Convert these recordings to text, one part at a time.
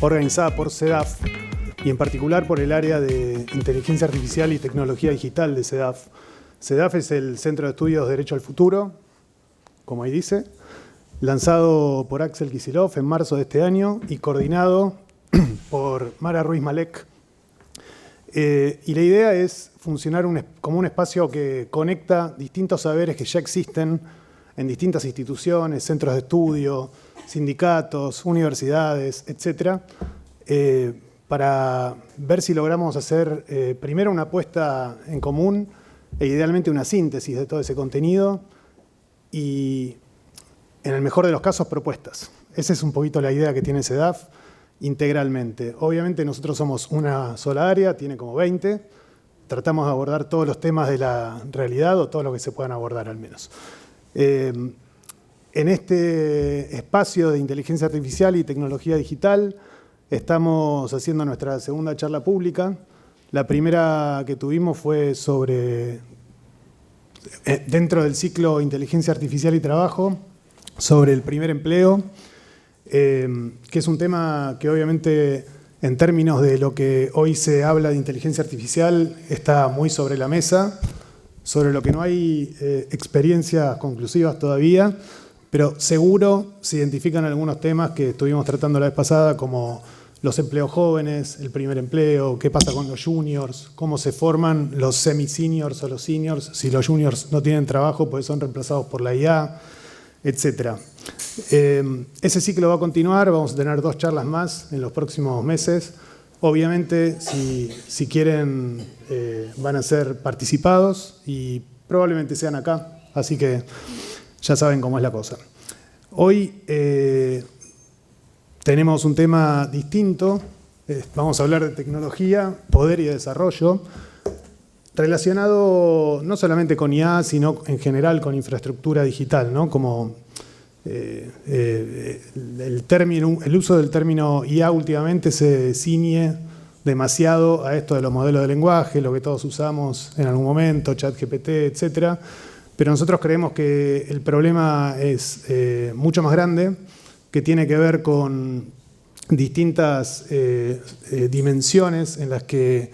Organizada por CEDAF y en particular por el área de Inteligencia Artificial y Tecnología Digital de CEDAF. CEDAF es el Centro de Estudios de Derecho al Futuro, como ahí dice, lanzado por Axel Kicillof en marzo de este año y coordinado por Mara Ruiz Malek. Y la idea es funcionar como un espacio que conecta distintos saberes que ya existen en distintas instituciones, centros de estudio, sindicatos, universidades, etcétera, para ver si logramos hacer primero una apuesta en común e idealmente una síntesis de todo ese contenido y, en el mejor de los casos, propuestas. Esa es un poquito la idea que tiene CEDAF integralmente. Obviamente nosotros somos una sola área, tiene como 20. Tratamos de abordar todos los temas de la realidad o todos los que se puedan abordar al menos. En este espacio de inteligencia artificial y tecnología digital estamos haciendo nuestra segunda charla pública. La primera que tuvimos fue sobre, dentro del ciclo Inteligencia Artificial y Trabajo, sobre el primer empleo, que es un tema que obviamente en términos de lo que hoy se habla de inteligencia artificial está muy sobre la mesa, sobre lo que no hay experiencias conclusivas todavía, pero seguro se identifican algunos temas que estuvimos tratando la vez pasada, como los empleos jóvenes, el primer empleo, qué pasa con los juniors, cómo se forman los semi-seniors o los seniors, si los juniors no tienen trabajo pues son reemplazados por la IA, etc. Ese ciclo va a continuar, vamos a tener 2 charlas más en los próximos meses. Obviamente, si quieren, van a ser participados y probablemente sean acá, así que ya saben cómo es la cosa. Hoy tenemos un tema distinto, vamos a hablar de tecnología, poder y desarrollo, relacionado no solamente con IA, sino en general con infraestructura digital, ¿no? Como el uso del término IA últimamente se ciñe demasiado a esto de los modelos de lenguaje, lo que todos usamos en algún momento, ChatGPT, etcétera. Pero nosotros creemos que el problema es mucho más grande, que tiene que ver con distintas dimensiones en las que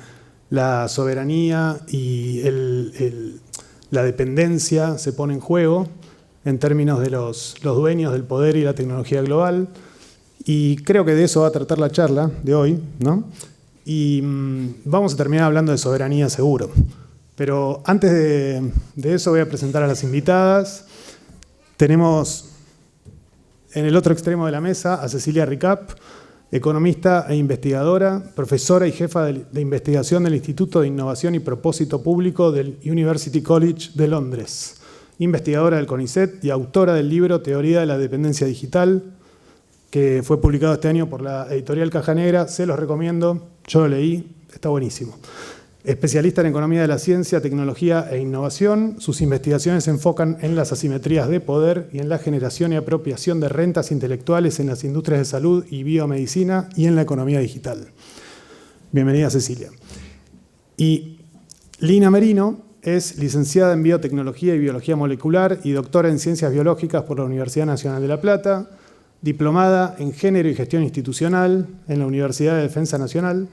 la soberanía y la dependencia se pone en juego en términos de los dueños del poder y la tecnología global. Y creo que de eso va a tratar la charla de hoy, ¿no? Y vamos a terminar hablando de soberanía seguro. Pero antes de eso voy a presentar a las invitadas. Tenemos en el otro extremo de la mesa a Cecilia Ricap, economista e investigadora, profesora y jefa de investigación del Instituto de Innovación y Propósito Público del University College de Londres, investigadora del CONICET y autora del libro Teoría de la Dependencia Digital, que fue publicado este año por la editorial Caja Negra. Se los recomiendo, yo lo leí, está buenísimo. Especialista en economía de la ciencia, tecnología e innovación, sus investigaciones se enfocan en las asimetrías de poder y en la generación y apropiación de rentas intelectuales en las industrias de salud y biomedicina y en la economía digital. Bienvenida, Cecilia. Y Lina Merino es licenciada en Biotecnología y Biología Molecular y doctora en Ciencias Biológicas por la Universidad Nacional de La Plata, diplomada en Género y Gestión Institucional en la Universidad de Defensa Nacional.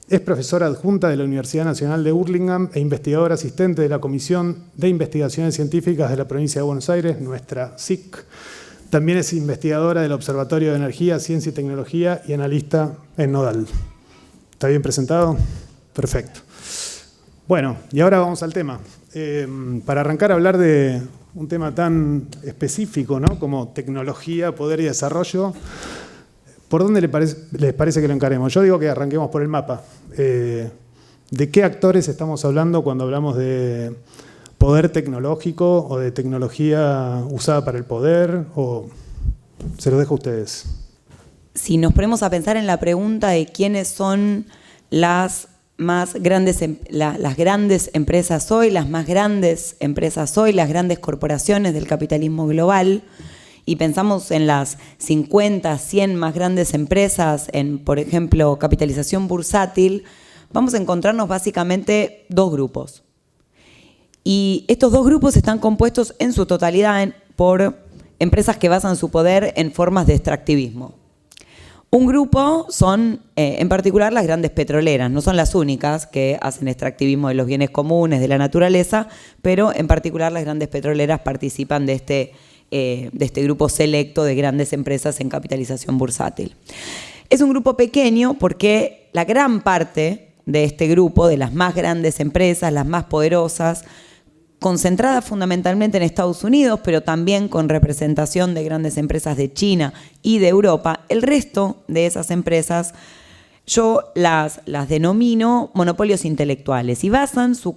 Es profesora adjunta de la Universidad Nacional de Hurlingham e investigadora asistente de la Comisión de Investigaciones Científicas de la Provincia de Buenos Aires, nuestra SIC. También es investigadora del Observatorio de Energía, Ciencia y Tecnología y analista en Nodal. ¿Está bien presentado? Perfecto. Bueno, y ahora vamos al tema. Para arrancar a hablar de un tema tan específico, ¿no?, como tecnología, poder y desarrollo, ¿por dónde les parece que lo encaremos? Yo digo que arranquemos por el mapa. ¿De qué actores estamos hablando cuando hablamos de poder tecnológico o de tecnología usada para el poder? O se los dejo a ustedes. Si nos ponemos a pensar en la pregunta de quiénes son las más grandes, las grandes empresas hoy, las más grandes empresas hoy, las grandes corporaciones del capitalismo global, y pensamos en las 50, 100 más grandes empresas, en, por ejemplo, capitalización bursátil, vamos a encontrarnos básicamente dos grupos. Y estos dos grupos están compuestos en su totalidad por empresas que basan su poder en formas de extractivismo. Un grupo son, en particular, las grandes petroleras. No son las únicas que hacen extractivismo de los bienes comunes, de la naturaleza, pero en particular las grandes petroleras participan de este grupo selecto de grandes empresas en capitalización bursátil. Es un grupo pequeño porque la gran parte de este grupo, de las más grandes empresas, las más poderosas, concentradas fundamentalmente en Estados Unidos, pero también con representación de grandes empresas de China y de Europa, el resto de esas empresas yo las denomino monopolios intelectuales y basan su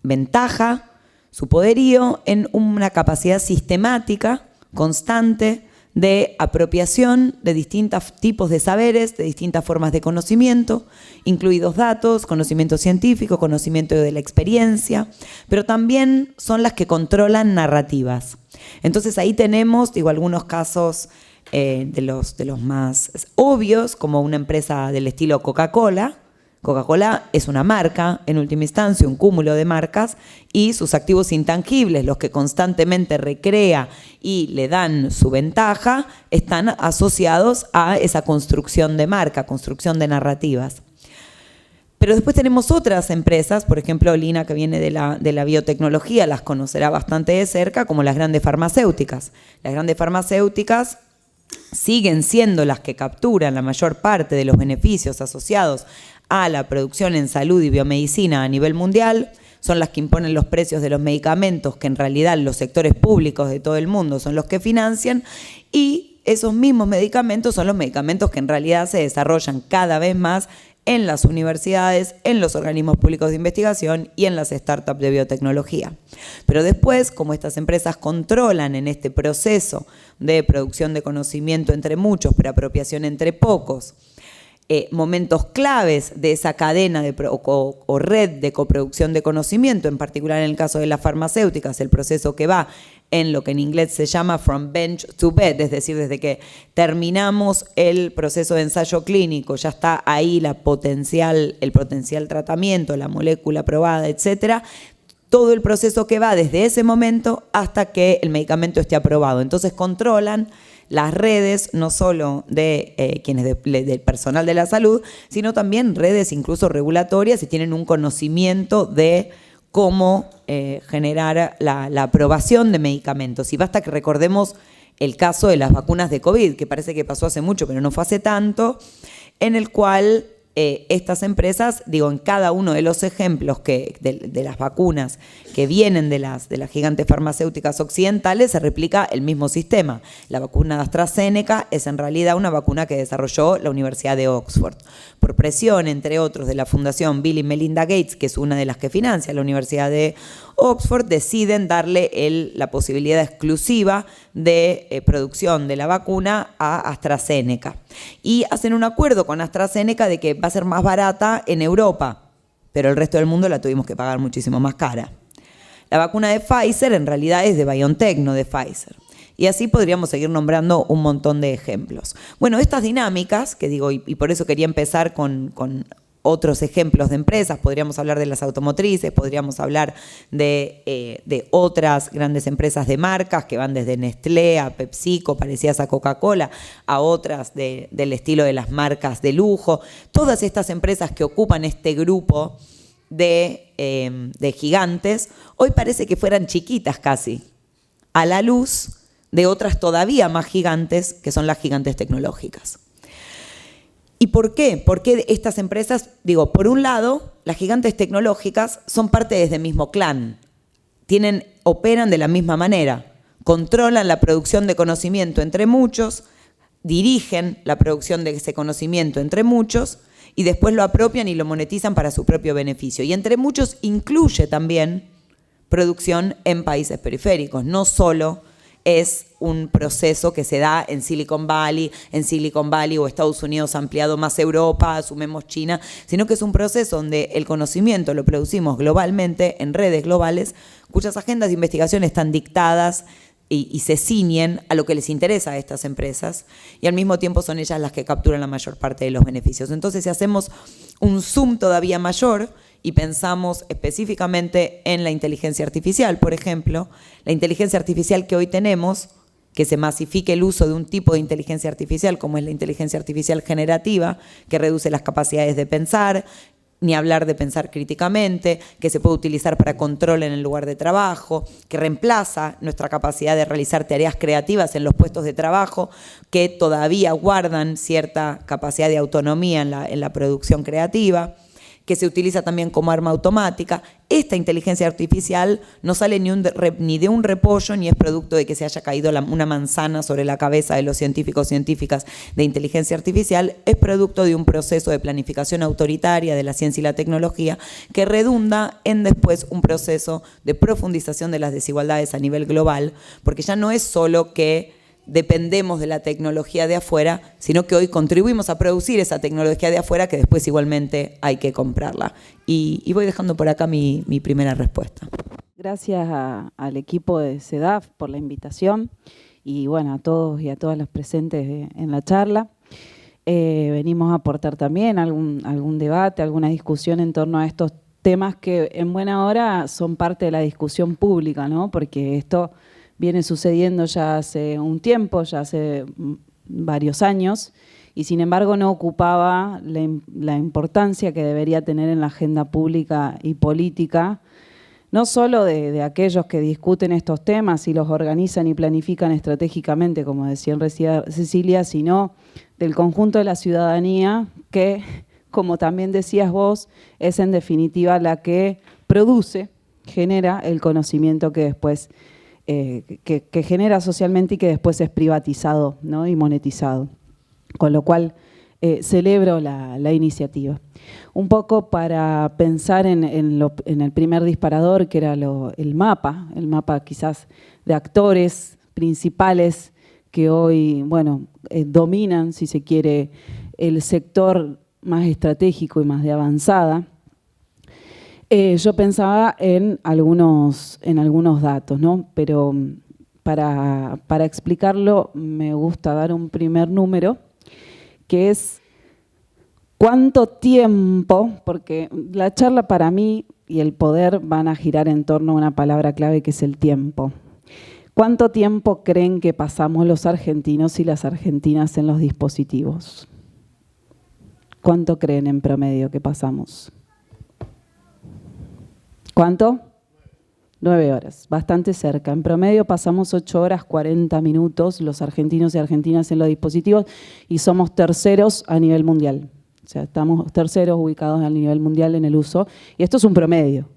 ventaja, su poderío en una capacidad sistemática, constante, de apropiación de distintos tipos de saberes, de distintas formas de conocimiento, incluidos datos, conocimiento científico, conocimiento de la experiencia, pero también son las que controlan narrativas. Entonces ahí tenemos, algunos casos de los más obvios, como una empresa del estilo Coca-Cola. Coca-Cola es una marca, en última instancia, un cúmulo de marcas, y sus activos intangibles, los que constantemente recrea y le dan su ventaja, están asociados a esa construcción de marca, construcción de narrativas. Pero después tenemos otras empresas, por ejemplo, Lina, que viene de la biotecnología, las conocerá bastante de cerca, como las grandes farmacéuticas. Las grandes farmacéuticas siguen siendo las que capturan la mayor parte de los beneficios asociados a la producción en salud y biomedicina a nivel mundial, son las que imponen los precios de los medicamentos, que en realidad los sectores públicos de todo el mundo son los que financian, y esos mismos medicamentos son los medicamentos que en realidad se desarrollan cada vez más en las universidades, en los organismos públicos de investigación y en las startups de biotecnología. Pero después, como estas empresas controlan en este proceso de producción de conocimiento entre muchos, pero apropiación entre pocos, momentos claves de esa cadena o red de coproducción de conocimiento, en particular en el caso de las farmacéuticas, el proceso que va en lo que en inglés se llama from bench to bed, es decir, desde que terminamos el proceso de ensayo clínico, ya está ahí el potencial tratamiento, la molécula probada, etcétera, todo el proceso que va desde ese momento hasta que el medicamento esté aprobado. Entonces controlan las redes, no solo de del personal de la salud, sino también redes incluso regulatorias, y tienen un conocimiento de cómo generar la aprobación de medicamentos. Y basta que recordemos el caso de las vacunas de COVID, que parece que pasó hace mucho, pero no fue hace tanto, en el cual estas empresas, en cada uno de los ejemplos de las vacunas que vienen de las gigantes farmacéuticas occidentales, se replica el mismo sistema. La vacuna de AstraZeneca es en realidad una vacuna que desarrolló la Universidad de Oxford. Por presión, entre otros, de la Fundación Bill y Melinda Gates, que es una de las que financia la Universidad de Oxford, deciden darle la posibilidad exclusiva de producción de la vacuna a AstraZeneca. Y hacen un acuerdo con AstraZeneca de que va a ser más barata en Europa, pero el resto del mundo la tuvimos que pagar muchísimo más cara. La vacuna de Pfizer en realidad es de BioNTech, no de Pfizer. Y así podríamos seguir nombrando un montón de ejemplos. Bueno, estas dinámicas, que y por eso quería empezar con otros ejemplos de empresas, podríamos hablar de las automotrices, podríamos hablar de otras grandes empresas de marcas que van desde Nestlé a PepsiCo, parecidas a Coca-Cola, a otras del estilo de las marcas de lujo. Todas estas empresas que ocupan este grupo de gigantes, hoy parece que fueran chiquitas casi, a la luz de otras todavía más gigantes, que son las gigantes tecnológicas. ¿Y por qué? Porque estas empresas, por un lado, las gigantes tecnológicas son parte de ese mismo clan, operan de la misma manera, controlan la producción de conocimiento entre muchos, dirigen la producción de ese conocimiento entre muchos y después lo apropian y lo monetizan para su propio beneficio. Y entre muchos incluye también producción en países periféricos, no solo es un proceso que se da en Silicon Valley o Estados Unidos ampliado más Europa, asumemos China, sino que es un proceso donde el conocimiento lo producimos globalmente en redes globales, cuyas agendas de investigación están dictadas y se ciñen a lo que les interesa a estas empresas, y al mismo tiempo son ellas las que capturan la mayor parte de los beneficios. Entonces, si hacemos un zoom todavía mayor y pensamos específicamente en la inteligencia artificial, por ejemplo, la inteligencia artificial que hoy tenemos, que se masifique el uso de un tipo de inteligencia artificial como es la inteligencia artificial generativa, que reduce las capacidades de pensar, ni hablar de pensar críticamente, que se puede utilizar para control en el lugar de trabajo, que reemplaza nuestra capacidad de realizar tareas creativas en los puestos de trabajo, que todavía guardan cierta capacidad de autonomía en la producción creativa, que se utiliza también como arma automática. Esta inteligencia artificial no sale ni de un repollo, ni es producto de que se haya caído una manzana sobre la cabeza de los científicos científicas de inteligencia artificial, es producto de un proceso de planificación autoritaria de la ciencia y la tecnología que redunda en después un proceso de profundización de las desigualdades a nivel global, porque ya no es solo que dependemos de la tecnología de afuera, sino que hoy contribuimos a producir esa tecnología de afuera que después igualmente hay que comprarla. Y voy dejando por acá mi primera respuesta. Gracias al equipo de CEDAF por la invitación y bueno, a todos y a todas los presentes en la charla. Venimos a aportar también algún debate, alguna discusión en torno a estos temas que en buena hora son parte de la discusión pública, ¿no? Porque esto viene sucediendo ya hace un tiempo, ya hace varios años, y sin embargo no ocupaba la importancia que debería tener en la agenda pública y política, no solo de aquellos que discuten estos temas y los organizan y planifican estratégicamente, como decía recién Cecilia, sino del conjunto de la ciudadanía que, como también decías vos, es en definitiva la que produce, genera el conocimiento que después que genera socialmente y que después es privatizado, ¿no? Y monetizado. Con lo cual celebro la iniciativa. Un poco para pensar en el primer disparador, que era el mapa quizás de actores principales que hoy, bueno, dominan, si se quiere, el sector más estratégico y más de avanzada. Yo pensaba en algunos datos, ¿no? Pero para explicarlo me gusta dar un primer número, que es cuánto tiempo, porque la charla para mí y el poder van a girar en torno a una palabra clave que es el tiempo. ¿Cuánto tiempo creen que pasamos los argentinos y las argentinas en los dispositivos? ¿Cuánto creen en promedio que pasamos? ¿Cuánto? 9 horas, bastante cerca. En promedio pasamos 8 horas 40 minutos los argentinos y argentinas en los dispositivos y somos terceros a nivel mundial. O sea, estamos terceros ubicados a nivel mundial en el uso. Y esto es un promedio.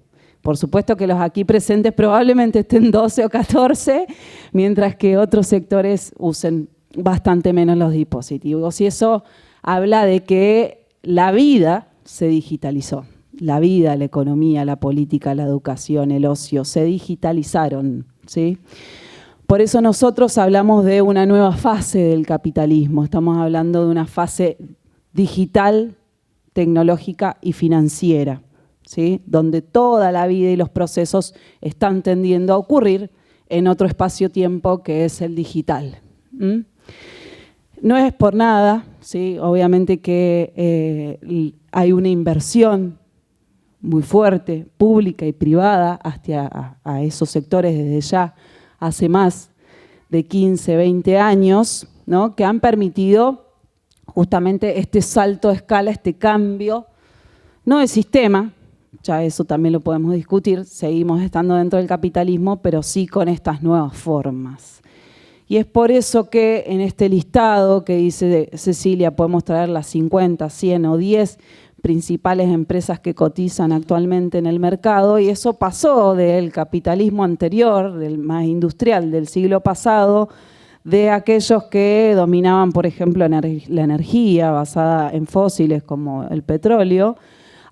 Por supuesto que los aquí presentes probablemente estén 12 o 14, mientras que otros sectores usen bastante menos los dispositivos. Y eso habla de que la vida se digitalizó. La vida, la economía, la política, la educación, el ocio, se digitalizaron, ¿sí? Por eso nosotros hablamos de una nueva fase del capitalismo. Estamos hablando de una fase digital, tecnológica y financiera, ¿sí? Donde toda la vida y los procesos están tendiendo a ocurrir en otro espacio-tiempo que es el digital. No es por nada, ¿sí? Obviamente que hay una inversión muy fuerte, pública y privada, hacia a esos sectores desde ya hace más de 15, 20 años, ¿no? Que han permitido justamente este salto de escala, este cambio, no de sistema, ya eso también lo podemos discutir, seguimos estando dentro del capitalismo, pero sí con estas nuevas formas. Y es por eso que en este listado que dice Cecilia podemos traer las 50, 100 o 10 principales empresas que cotizan actualmente en el mercado, y eso pasó del capitalismo anterior, del más industrial del siglo pasado, de aquellos que dominaban, por ejemplo, la energía basada en fósiles como el petróleo,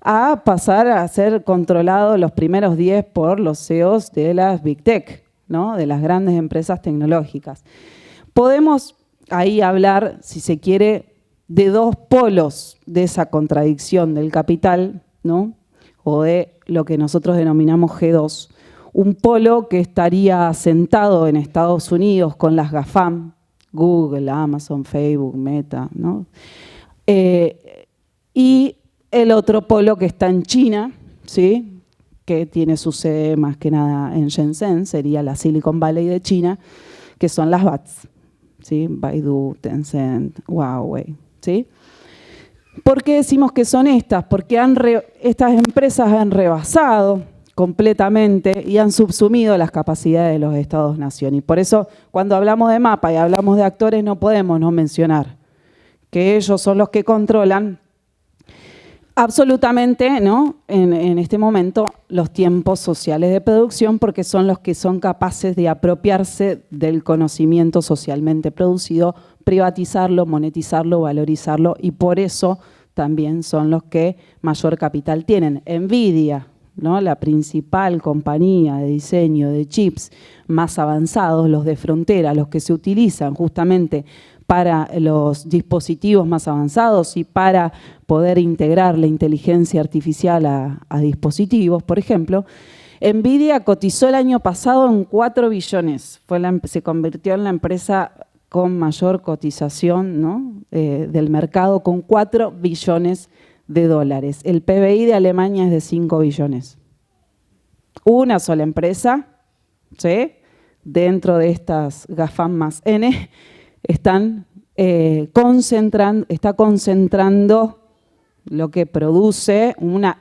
a pasar a ser controlados los primeros 10 por los CEOs de las Big Tech, ¿no? De las grandes empresas tecnológicas. Podemos ahí hablar, si se quiere, de dos polos de esa contradicción del capital, ¿no? O de lo que nosotros denominamos G2. Un polo que estaría sentado en Estados Unidos con las GAFAM, Google, Amazon, Facebook, Meta, ¿no? Y el otro polo que está en China, ¿sí? Que tiene su sede más que nada en Shenzhen, sería la Silicon Valley de China, que son las BATs, ¿sí? Baidu, Tencent, Huawei, ¿sí? ¿Por qué decimos que son estas? Porque estas empresas han rebasado completamente y han subsumido las capacidades de los Estados-nación. Y por eso, cuando hablamos de mapa y hablamos de actores, no podemos no mencionar que ellos son los que controlan absolutamente, ¿no? En este momento, los tiempos sociales de producción, porque son los que son capaces de apropiarse del conocimiento socialmente producido, privatizarlo, monetizarlo, valorizarlo, y por eso también son los que mayor capital tienen. Nvidia, ¿no? La principal compañía de diseño de chips más avanzados, los de frontera, los que se utilizan justamente para los dispositivos más avanzados y para poder integrar la inteligencia artificial a dispositivos, por ejemplo. Nvidia cotizó el año pasado en 4 billones, se convirtió en la empresa con mayor cotización, ¿no? Del mercado, con 4 billones de dólares. El PBI de Alemania es de 5 billones. Una sola empresa, ¿sí? Dentro de estas GAFAM más N, está concentrando lo que produce una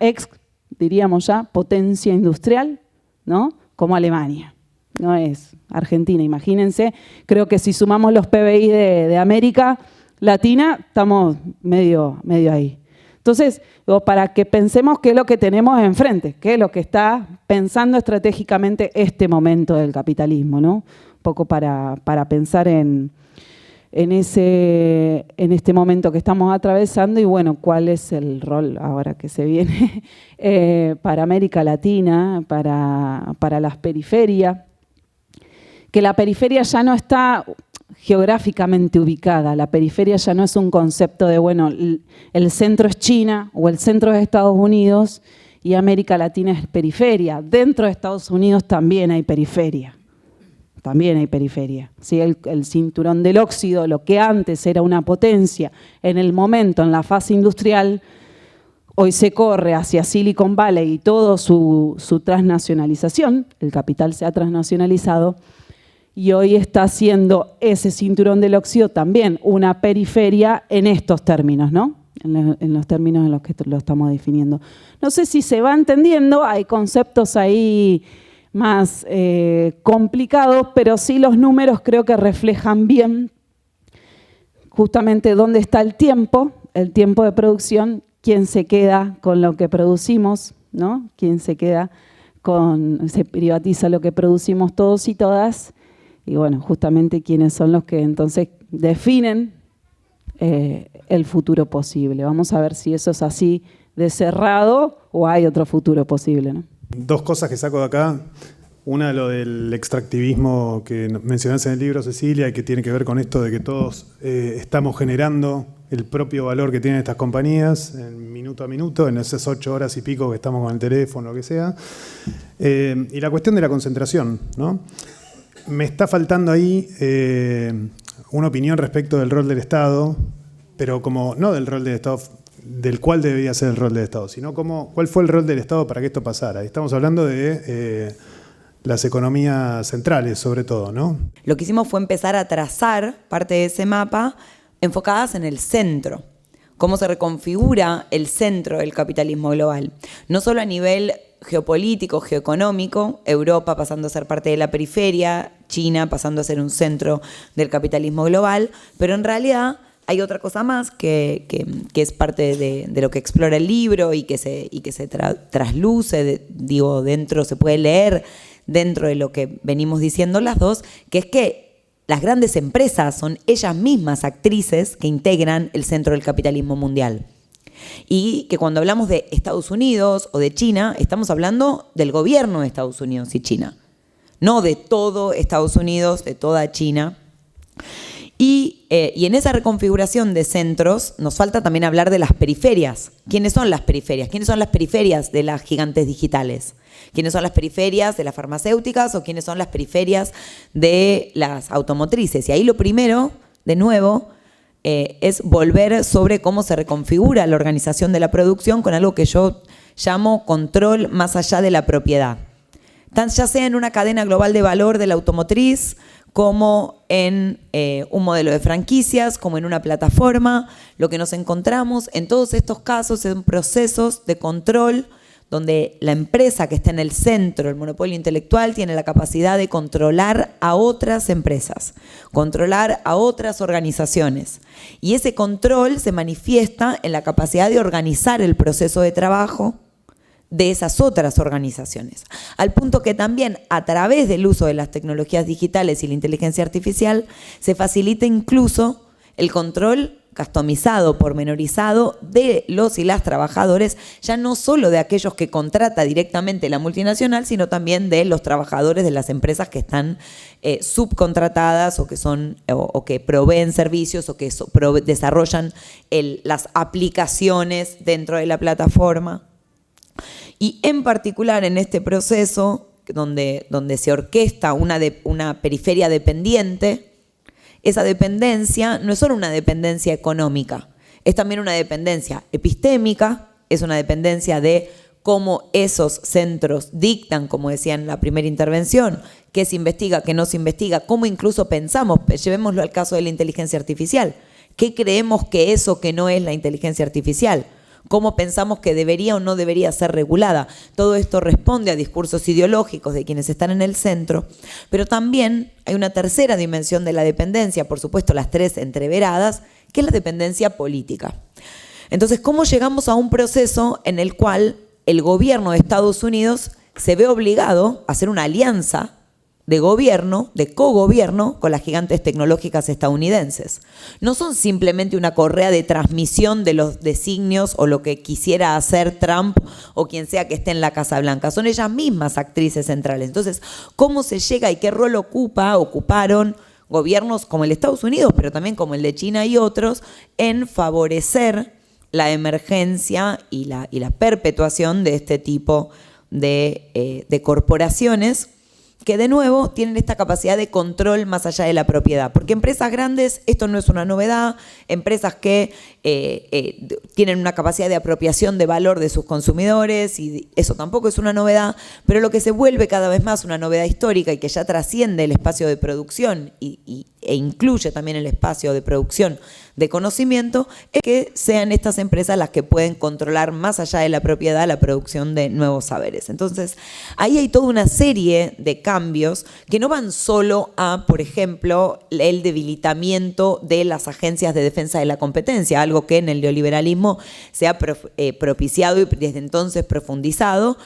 diríamos ya, potencia industrial, ¿no? Como Alemania. No es Argentina, imagínense. Creo que si sumamos los PBI de América Latina, estamos medio ahí. Entonces, para que pensemos qué es lo que tenemos enfrente, qué es lo que está pensando estratégicamente este momento del capitalismo, ¿no? Un poco para pensar en este momento que estamos atravesando y, bueno, cuál es el rol ahora que se viene para América Latina, para las periferias. Que la periferia ya no está geográficamente ubicada, la periferia ya no es un concepto de, bueno, el centro es China o el centro es Estados Unidos y América Latina es periferia. Dentro de Estados Unidos también hay periferia. También hay periferia. ¿Sí? El cinturón del óxido, lo que antes era una potencia en el momento, en la fase industrial, hoy se corre hacia Silicon Valley y todo su transnacionalización, el capital se ha transnacionalizado, y hoy está haciendo ese cinturón del óxido también una periferia en estos términos, ¿no? En los términos en los que lo estamos definiendo. No sé si se va entendiendo, hay conceptos ahí más complicados, pero sí los números creo que reflejan bien justamente dónde está el tiempo de producción, quién se queda con lo que producimos, ¿no? Quién se privatiza lo que producimos todos y todas, y bueno, justamente quiénes son los que entonces definen el futuro posible. Vamos a ver si eso es así de cerrado o hay otro futuro posible, ¿no? 2 cosas que saco de acá. Una, lo del extractivismo que mencionaste en el libro, Cecilia, y que tiene que ver con esto de que todos estamos generando el propio valor que tienen estas compañías en minuto a minuto, en esas 8 horas y pico que estamos con el teléfono, lo que sea. Y la cuestión de la concentración, ¿no? Me está faltando ahí una opinión respecto del rol del Estado, pero como no del rol del Estado, del cual debería ser el rol del Estado, sino cuál fue el rol del Estado para que esto pasara. Estamos hablando de las economías centrales, sobre todo, ¿no? Lo que hicimos fue empezar a trazar parte de ese mapa enfocadas en el centro. Cómo se reconfigura el centro del capitalismo global. No solo a nivel geopolítico, geoeconómico, Europa pasando a ser parte de la periferia, China pasando a ser un centro del capitalismo global, pero en realidad hay otra cosa más que es parte de lo que explora el libro y que se trasluce, dentro, se puede leer dentro de lo que venimos diciendo las dos, que es que las grandes empresas son ellas mismas actrices que integran el centro del capitalismo mundial. Y que cuando hablamos de Estados Unidos o de China, estamos hablando del gobierno de Estados Unidos y China. no de todo Estados Unidos, de toda China. Y en esa reconfiguración de centros nos falta también hablar de las periferias. ¿Quiénes son las periferias? ¿Quiénes son las periferias de las gigantes digitales? ¿Quiénes son las periferias de las farmacéuticas o quiénes son las periferias de las automotrices? Y ahí lo primero, de nuevo, es volver sobre cómo se reconfigura la organización de la producción con algo que yo llamo control más allá de la propiedad. Ya sea en una cadena global de valor de la automotriz, como en un modelo de franquicias, como en una plataforma, lo que nos encontramos en todos estos casos son procesos de control donde la empresa que está en el centro, el monopolio intelectual, tiene la capacidad de controlar a otras empresas, controlar a otras organizaciones. Y ese control se manifiesta en la capacidad de organizar el proceso de trabajo de esas otras organizaciones, al punto que también a través del uso de las tecnologías digitales y la inteligencia artificial se facilita incluso el control customizado, pormenorizado de los y las trabajadores, ya no solo de aquellos que contrata directamente la multinacional, sino también de los trabajadores de las empresas que están subcontratadas o que son o que proveen servicios o que desarrollan las aplicaciones dentro de la plataforma. Y en particular en este proceso, donde se orquesta una periferia dependiente, esa dependencia no es solo una dependencia económica, es también una dependencia epistémica, es una dependencia de cómo esos centros dictan, como decía en la primera intervención, qué se investiga, qué no se investiga, cómo incluso pensamos, llevémoslo al caso de la inteligencia artificial, qué creemos que es o que no es la inteligencia artificial, cómo pensamos que debería o no debería ser regulada. Todo esto responde a discursos ideológicos de quienes están en el centro, pero también hay una tercera dimensión de la dependencia, por supuesto las tres entreveradas, que es la dependencia política. Entonces, ¿cómo llegamos a un proceso en el cual el gobierno de Estados Unidos se ve obligado a hacer una alianza de gobierno, de cogobierno con las gigantes tecnológicas estadounidenses? No son simplemente una correa de transmisión de los designios o lo que quisiera hacer Trump o quien sea que esté en la Casa Blanca, son ellas mismas actrices centrales. Entonces, ¿cómo se llega y qué rol ocuparon gobiernos como el de Estados Unidos, pero también como el de China y otros, en favorecer la emergencia y la perpetuación de este tipo de corporaciones que de nuevo tienen esta capacidad de control más allá de la propiedad? Porque empresas grandes, esto no es una novedad, empresas que tienen una capacidad de apropiación de valor de sus consumidores, y eso tampoco es una novedad, pero lo que se vuelve cada vez más una novedad histórica y que ya trasciende el espacio de producción e incluye también el espacio de producción de conocimiento, es que sean estas empresas las que pueden controlar más allá de la propiedad la producción de nuevos saberes. Entonces, ahí hay toda una serie de cambios que no van solo a, por ejemplo, el debilitamiento de las agencias de defensa de la competencia, algo que en el neoliberalismo se ha propiciado y desde entonces profundizado,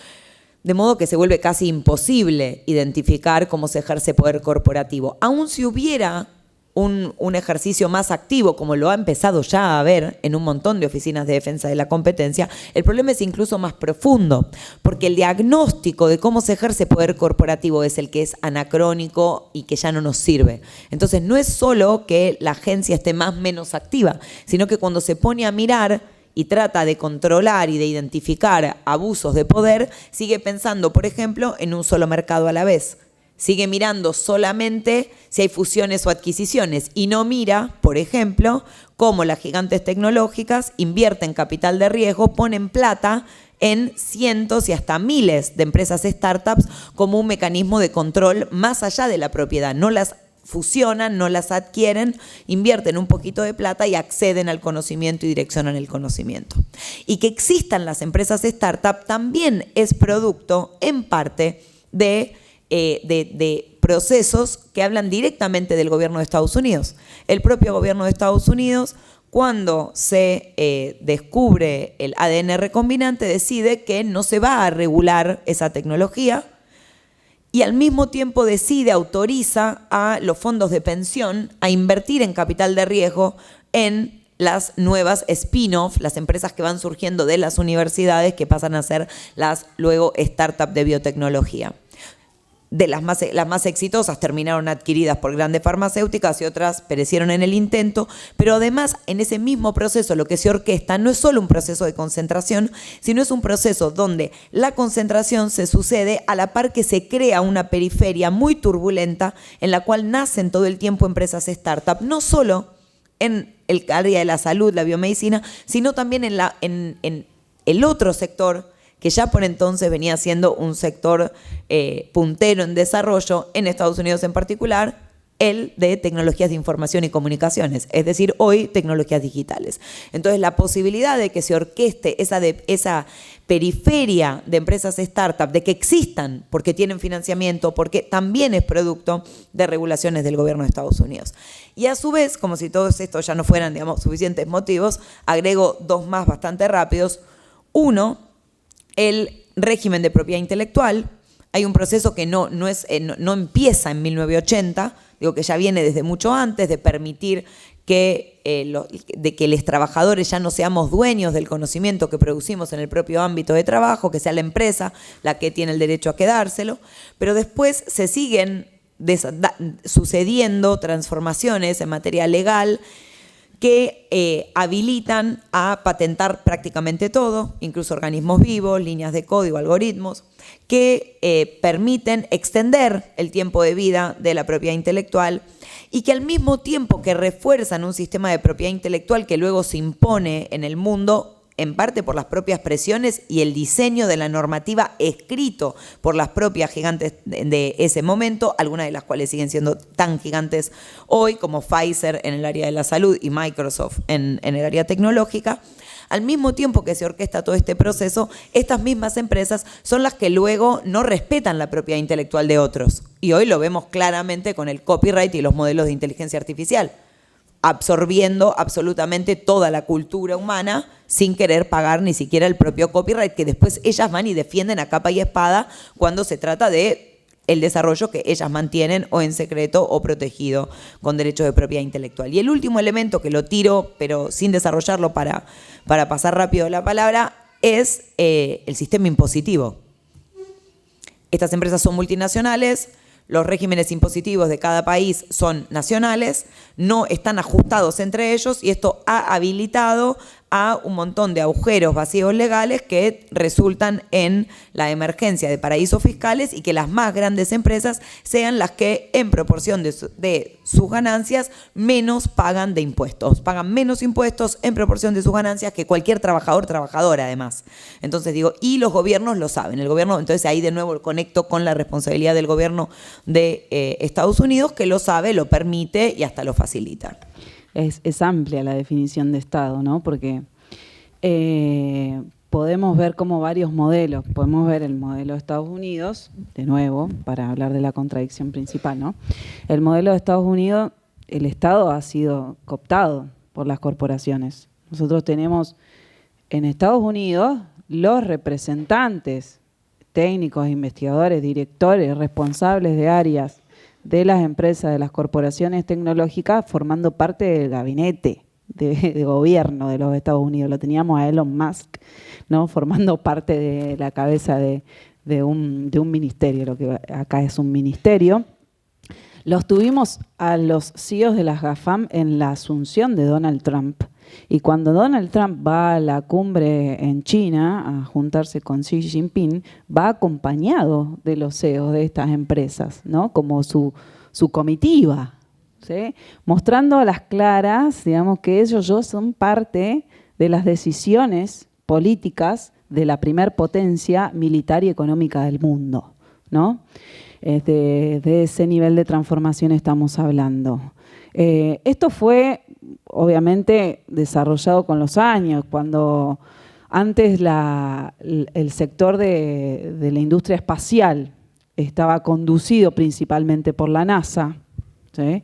de modo que se vuelve casi imposible identificar cómo se ejerce poder corporativo. Aun si hubiera un ejercicio más activo, como lo ha empezado ya a haber en un montón de oficinas de defensa de la competencia, el problema es incluso más profundo, porque el diagnóstico de cómo se ejerce poder corporativo es el que es anacrónico y que ya no nos sirve. Entonces, no es solo que la agencia esté más o menos activa, sino que cuando se pone a mirar y trata de controlar y de identificar abusos de poder, sigue pensando, por ejemplo, en un solo mercado a la vez. Sigue mirando solamente si hay fusiones o adquisiciones y no mira, por ejemplo, cómo las gigantes tecnológicas invierten capital de riesgo, ponen plata en cientos y hasta miles de empresas startups como un mecanismo de control más allá de la propiedad. No las fusionan, no las adquieren, invierten un poquito de plata y acceden al conocimiento y direccionan el conocimiento. Y que existan las empresas startup también es producto, en parte, de procesos que hablan directamente del gobierno de Estados Unidos. El propio gobierno de Estados Unidos, cuando se descubre el ADN recombinante, decide que no se va a regular esa tecnología y al mismo tiempo autoriza a los fondos de pensión a invertir en capital de riesgo en las nuevas spin-off, las empresas que van surgiendo de las universidades que pasan a ser las luego startups de biotecnología. las más exitosas terminaron adquiridas por grandes farmacéuticas y otras perecieron en el intento, pero además en ese mismo proceso lo que se orquesta no es solo un proceso de concentración, sino es un proceso donde la concentración se sucede a la par que se crea una periferia muy turbulenta en la cual nacen todo el tiempo empresas startup, no solo en el área de la salud, la biomedicina, sino también en el otro sector que ya por entonces venía siendo un sector puntero en desarrollo, en Estados Unidos en particular, el de tecnologías de información y comunicaciones, es decir, hoy tecnologías digitales. Entonces, la posibilidad de que se orqueste esa periferia de empresas startup, de que existan porque tienen financiamiento, porque también es producto de regulaciones del gobierno de Estados Unidos. Y a su vez, como si todos estos ya no fueran, digamos, suficientes motivos, agrego dos más bastante rápidos. Uno, el régimen de propiedad intelectual. Hay un proceso que no empieza en 1980, digo que ya viene desde mucho antes, de permitir que los trabajadores ya no seamos dueños del conocimiento que producimos en el propio ámbito de trabajo, que sea la empresa la que tiene el derecho a quedárselo, pero después se siguen sucediendo transformaciones en materia legal que habilitan a patentar prácticamente todo, incluso organismos vivos, líneas de código, algoritmos, que permiten extender el tiempo de vida de la propiedad intelectual y que al mismo tiempo que refuerzan un sistema de propiedad intelectual que luego se impone en el mundo, en parte por las propias presiones y el diseño de la normativa escrito por las propias gigantes de ese momento, algunas de las cuales siguen siendo tan gigantes hoy como Pfizer en el área de la salud y Microsoft en el área tecnológica. Al mismo tiempo que se orquesta todo este proceso, estas mismas empresas son las que luego no respetan la propiedad intelectual de otros. Y hoy lo vemos claramente con el copyright y los modelos de inteligencia artificial, absorbiendo absolutamente toda la cultura humana sin querer pagar ni siquiera el propio copyright, que después ellas van y defienden a capa y espada cuando se trata de el desarrollo que ellas mantienen o en secreto o protegido con derechos de propiedad intelectual. Y el último elemento que lo tiro, pero sin desarrollarlo para pasar rápido la palabra, es el sistema impositivo. Estas empresas son multinacionales, los regímenes impositivos de cada país son nacionales, no están ajustados entre ellos y esto ha habilitado a un montón de agujeros vacíos legales que resultan en la emergencia de paraísos fiscales y que las más grandes empresas sean las que en proporción de sus ganancias menos pagan de impuestos. Pagan menos impuestos en proporción de sus ganancias que cualquier trabajadora además. Entonces digo, y los gobiernos lo saben. El gobierno, entonces ahí de nuevo conecto con la responsabilidad del gobierno de Estados Unidos, que lo sabe, lo permite y hasta lo facilita. Es amplia la definición de Estado, ¿no? Porque podemos ver como varios modelos. Podemos ver el modelo de Estados Unidos, de nuevo, para hablar de la contradicción principal, ¿no? El modelo de Estados Unidos, el Estado ha sido cooptado por las corporaciones. Nosotros tenemos en Estados Unidos los representantes técnicos, investigadores, directores, responsables de áreas de las empresas, de las corporaciones tecnológicas, formando parte del gabinete de gobierno de los Estados Unidos. Lo teníamos a Elon Musk, ¿no? Formando parte de la cabeza de un ministerio, lo que acá es un ministerio. Los tuvimos a los CEOs de las GAFAM en la asunción de Donald Trump. Y cuando Donald Trump va a la cumbre en China a juntarse con Xi Jinping, va acompañado de los CEOs de estas empresas, ¿no? Como su comitiva, ¿sí? Mostrando a las claras, digamos, que ellos son parte de las decisiones políticas de la primer potencia militar y económica del mundo, ¿no? De ese nivel de transformación estamos hablando. Esto fue obviamente desarrollado con los años, cuando antes el sector de la industria espacial estaba conducido principalmente por la NASA, ¿sí?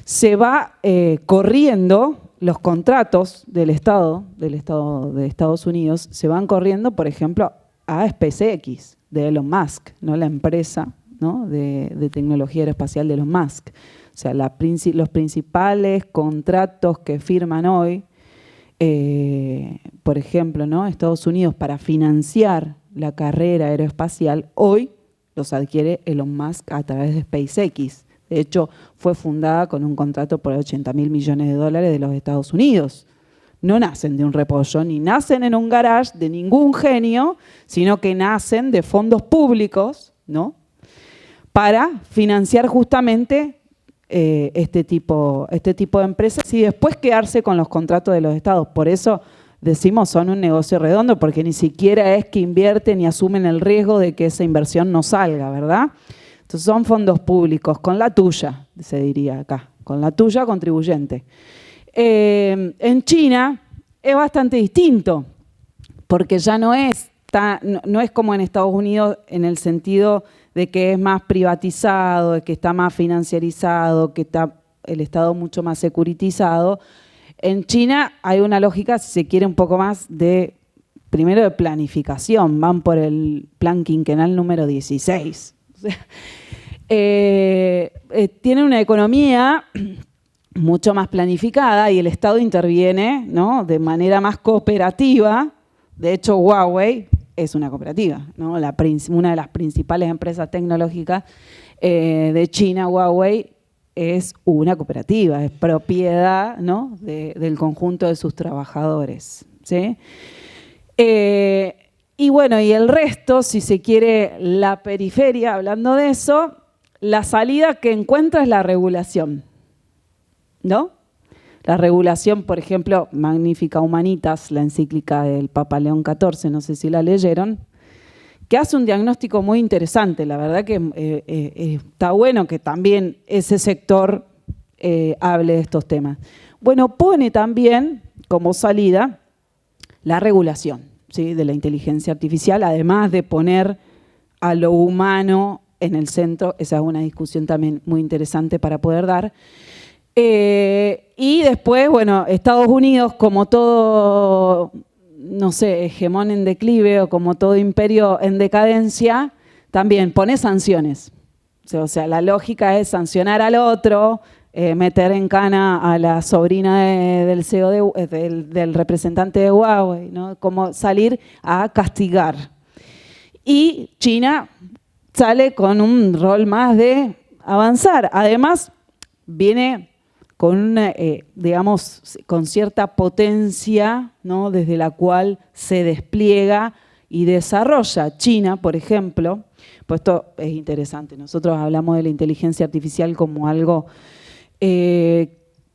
Se va corriendo los contratos del Estado de Estados Unidos, se van corriendo, por ejemplo, a SpaceX de Elon Musk, ¿no? La empresa, ¿no? de tecnología aeroespacial de Elon Musk. O sea, los principales contratos que firman hoy, por ejemplo, ¿no? Estados Unidos para financiar la carrera aeroespacial, hoy los adquiere Elon Musk a través de SpaceX. De hecho, fue fundada con un contrato por $80.000 millones de los Estados Unidos. No nacen de un repollo, ni nacen en un garage de ningún genio, sino que nacen de fondos públicos, ¿no?, para financiar justamente este tipo de empresas y después quedarse con los contratos de los estados. Por eso decimos son un negocio redondo, porque ni siquiera es que invierten y asumen el riesgo de que esa inversión no salga, ¿verdad? Entonces son fondos públicos, con la tuya, se diría acá, con la tuya contribuyente. En China es bastante distinto, porque ya no es como en Estados Unidos en el sentido de que es más privatizado, de que está más financiarizado, que está el Estado mucho más securitizado. En China hay una lógica, si se quiere, un poco más primero de planificación, van por el plan quinquenal número 16. O sea, tienen una economía mucho más planificada y el Estado interviene, ¿no?, de manera más cooperativa. De hecho, Huawei es una cooperativa, ¿no? Una de las principales empresas tecnológicas de China, Huawei, es una cooperativa, es propiedad, ¿no?, del conjunto de sus trabajadores, ¿sí? Y bueno, y el resto, si se quiere, la periferia, hablando de eso, la salida que encuentra es la regulación, ¿no? La regulación, por ejemplo, Magnifica Humanitas, la encíclica del Papa León XIV, no sé si la leyeron, que hace un diagnóstico muy interesante. La verdad que está bueno que también ese sector hable de estos temas. Bueno, pone también como salida la regulación, ¿sí?, de la inteligencia artificial, además de poner a lo humano en el centro. Esa es una discusión también muy interesante para poder dar. Y después, bueno, Estados Unidos, como todo, no sé, hegemón en declive o como todo imperio en decadencia, también pone sanciones. O sea, la lógica es sancionar al otro, meter en cana a la sobrina del CEO del representante de Huawei, ¿no?, como salir a castigar. Y China sale con un rol más de avanzar. Además, viene con digamos, con cierta potencia, ¿no?, desde la cual se despliega y desarrolla. China, por ejemplo, pues esto es interesante, nosotros hablamos de la inteligencia artificial como algo,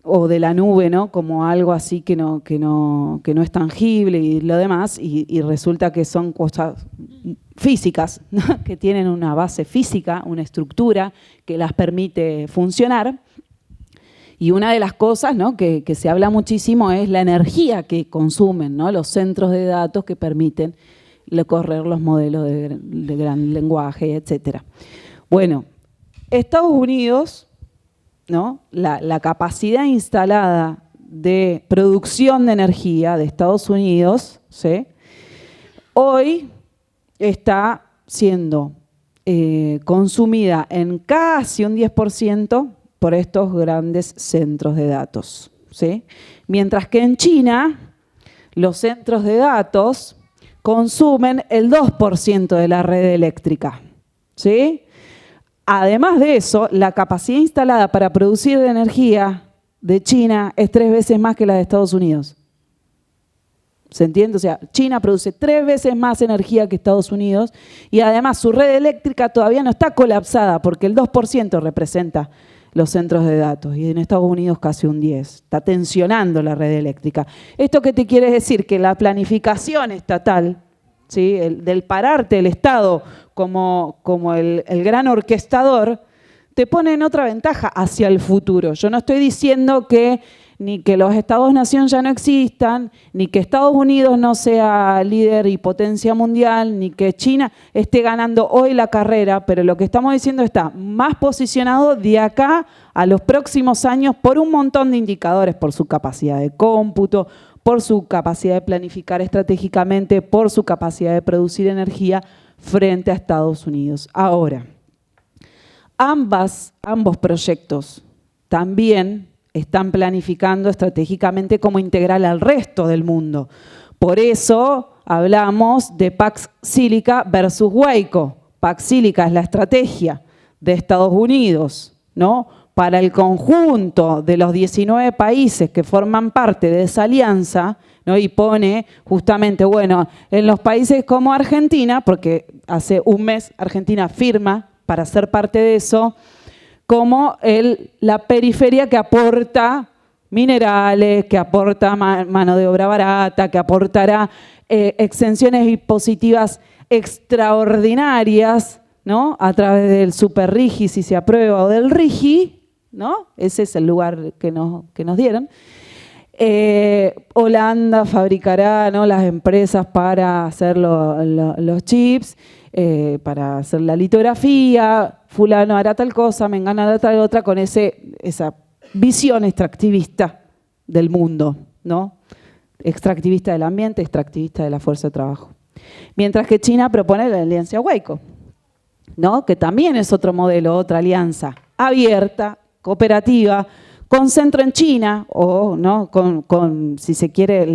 o de la nube, ¿no?, como algo así que no es tangible y lo demás, y resulta que son cosas físicas, ¿no?, que tienen una base física, una estructura que las permite funcionar. Y una de las cosas, ¿no?, que se habla muchísimo es la energía que consumen, ¿no?, los centros de datos que permiten correr los modelos de gran lenguaje, etc. Bueno, Estados Unidos, ¿no?, la capacidad instalada de producción de energía de Estados Unidos, ¿sí?, hoy está siendo consumida en casi un 10% por estos grandes centros de datos, ¿sí? Mientras que en China los centros de datos consumen el 2% de la red eléctrica, ¿sí? Además de eso, la capacidad instalada para producir energía de China es 3 veces más que la de Estados Unidos. ¿Se entiende? O sea, China produce 3 veces más energía que Estados Unidos y además su red eléctrica todavía no está colapsada porque el 2% representa los centros de datos y en Estados Unidos casi un 10%. Está tensionando la red eléctrica. ¿Esto qué te quiere decir? Que la planificación estatal, ¿sí?, del pararte el Estado como el gran orquestador, te pone en otra ventaja hacia el futuro. Yo no estoy diciendo que ni que los Estados-nación ya no existan, ni que Estados Unidos no sea líder y potencia mundial, ni que China esté ganando hoy la carrera, pero lo que estamos diciendo está más posicionado de acá a los próximos años por un montón de indicadores, por su capacidad de cómputo, por su capacidad de planificar estratégicamente, por su capacidad de producir energía frente a Estados Unidos. Ahora, ambos proyectos también están planificando estratégicamente cómo integrar al resto del mundo. Por eso hablamos de Pax Silica versus Waco, Paxílica es la estrategia de Estados Unidos, ¿no?, para el conjunto de los 19 países que forman parte de esa alianza, ¿no?, y pone justamente, bueno, en los países como Argentina, porque hace un mes Argentina firma para ser parte de eso, como la periferia que aporta minerales, que aporta mano de obra barata, que aportará exenciones impositivas extraordinarias, ¿no?, a través del Super RIGI, si se aprueba, o del RIGI, ¿no? Ese es el lugar que nos dieron. Holanda fabricará, ¿no?, las empresas para hacer los chips, para hacer la litografía, fulano hará tal cosa, mengano hará tal otra, con esa visión extractivista del mundo, ¿no? Extractivista del ambiente, extractivista de la fuerza de trabajo. Mientras que China propone la alianza Huayco, ¿no?, que también es otro modelo, otra alianza abierta, cooperativa, con centro en China, o no, con si se quiere, el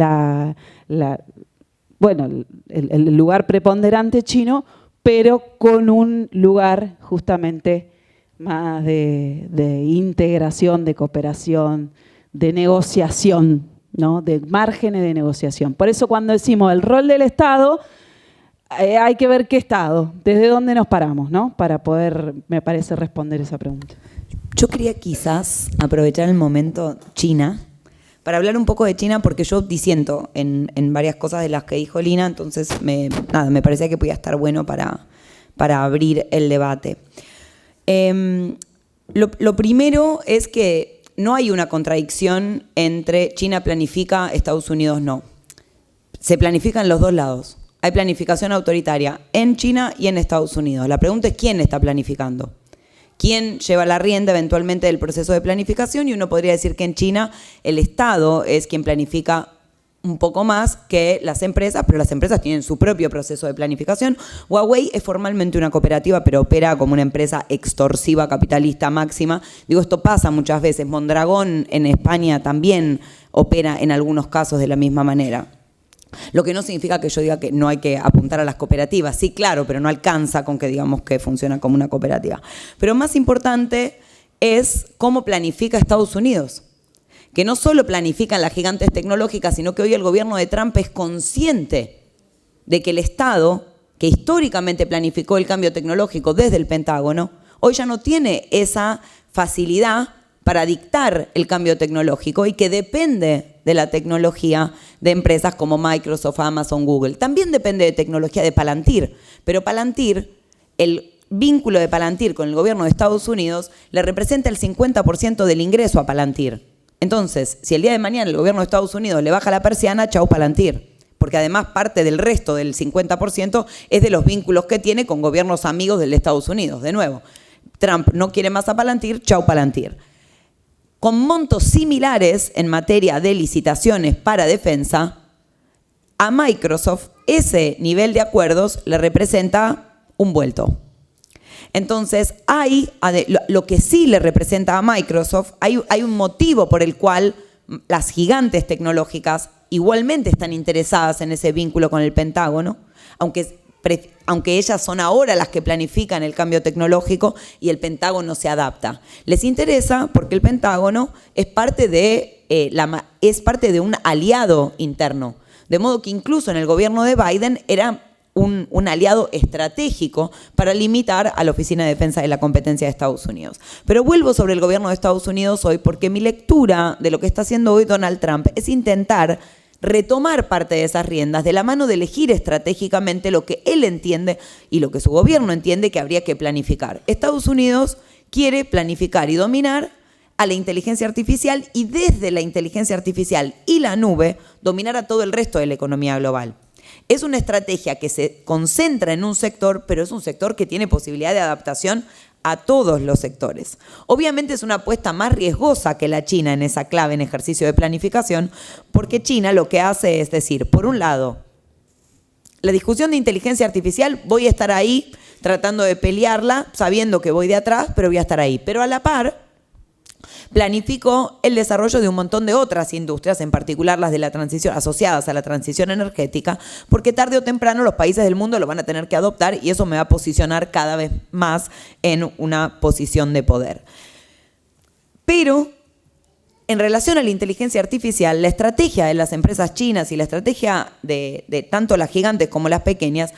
lugar preponderante chino, pero con un lugar justamente más de integración, de cooperación, de negociación, ¿no?, de márgenes de negociación. Por eso cuando decimos el rol del Estado, hay que ver qué Estado, desde dónde nos paramos, ¿no?, para poder, me parece, responder esa pregunta. Yo quería quizás aprovechar el momento China para hablar un poco de China, porque yo disiento en varias cosas de las que dijo Lina, entonces me parecía que podía estar bueno para abrir el debate. Lo primero es que no hay una contradicción entre China planifica, Estados Unidos no. Se planifica en los dos lados. Hay planificación autoritaria en China y en Estados Unidos. La pregunta es quién está planificando. ¿Quién lleva la rienda eventualmente del proceso de planificación? Y uno podría decir que en China el Estado es quien planifica un poco más que las empresas, pero las empresas tienen su propio proceso de planificación. Huawei es formalmente una cooperativa, pero opera como una empresa extorsiva, capitalista máxima. Digo, esto pasa muchas veces. Mondragón en España también opera en algunos casos de la misma manera. Lo que no significa que yo diga que no hay que apuntar a las cooperativas. Sí, claro, pero no alcanza con que digamos que funciona como una cooperativa. Pero más importante es cómo planifica Estados Unidos. Que no solo planifican las gigantes tecnológicas, sino que hoy el gobierno de Trump es consciente de que el Estado, que históricamente planificó el cambio tecnológico desde el Pentágono, hoy ya no tiene esa facilidad para dictar el cambio tecnológico y que depende de la tecnología de empresas como Microsoft, Amazon, Google. También depende de tecnología de Palantir, pero Palantir, el vínculo de Palantir con el gobierno de Estados Unidos le representa el 50% del ingreso a Palantir. Entonces, si el día de mañana el gobierno de Estados Unidos le baja la persiana, chau Palantir. Porque además parte del resto del 50% es de los vínculos que tiene con gobiernos amigos del Estados Unidos. De nuevo, Trump no quiere más a Palantir, chau Palantir. Con montos similares en materia de licitaciones para defensa, a Microsoft ese nivel de acuerdos le representa un vuelto. Entonces, lo que sí le representa a Microsoft, hay un motivo por el cual las gigantes tecnológicas igualmente están interesadas en ese vínculo con el Pentágono, aunque ellas son ahora las que planifican el cambio tecnológico y el Pentágono se adapta. Les interesa porque el Pentágono es parte de un aliado interno, de modo que incluso en el gobierno de Biden era un aliado estratégico para limitar a la Oficina de Defensa de la Competencia de Estados Unidos. Pero vuelvo sobre el gobierno de Estados Unidos hoy porque mi lectura de lo que está haciendo hoy Donald Trump es intentar retomar parte de esas riendas de la mano de elegir estratégicamente lo que él entiende y lo que su gobierno entiende que habría que planificar. Estados Unidos quiere planificar y dominar a la inteligencia artificial y desde la inteligencia artificial y la nube dominar a todo el resto de la economía global. Es una estrategia que se concentra en un sector, pero es un sector que tiene posibilidad de adaptación a todos los sectores. Obviamente es una apuesta más riesgosa que la China en esa clave en ejercicio de planificación, porque China lo que hace es decir, por un lado, la discusión de inteligencia artificial, voy a estar ahí tratando de pelearla, sabiendo que voy de atrás, pero voy a estar ahí. Pero a la par, planificó el desarrollo de un montón de otras industrias, en particular las de la transición, asociadas a la transición energética, porque tarde o temprano los países del mundo lo van a tener que adoptar y eso me va a posicionar cada vez más en una posición de poder. Pero en relación a la inteligencia artificial, la estrategia de las empresas chinas y la estrategia de tanto las gigantes como las pequeñas,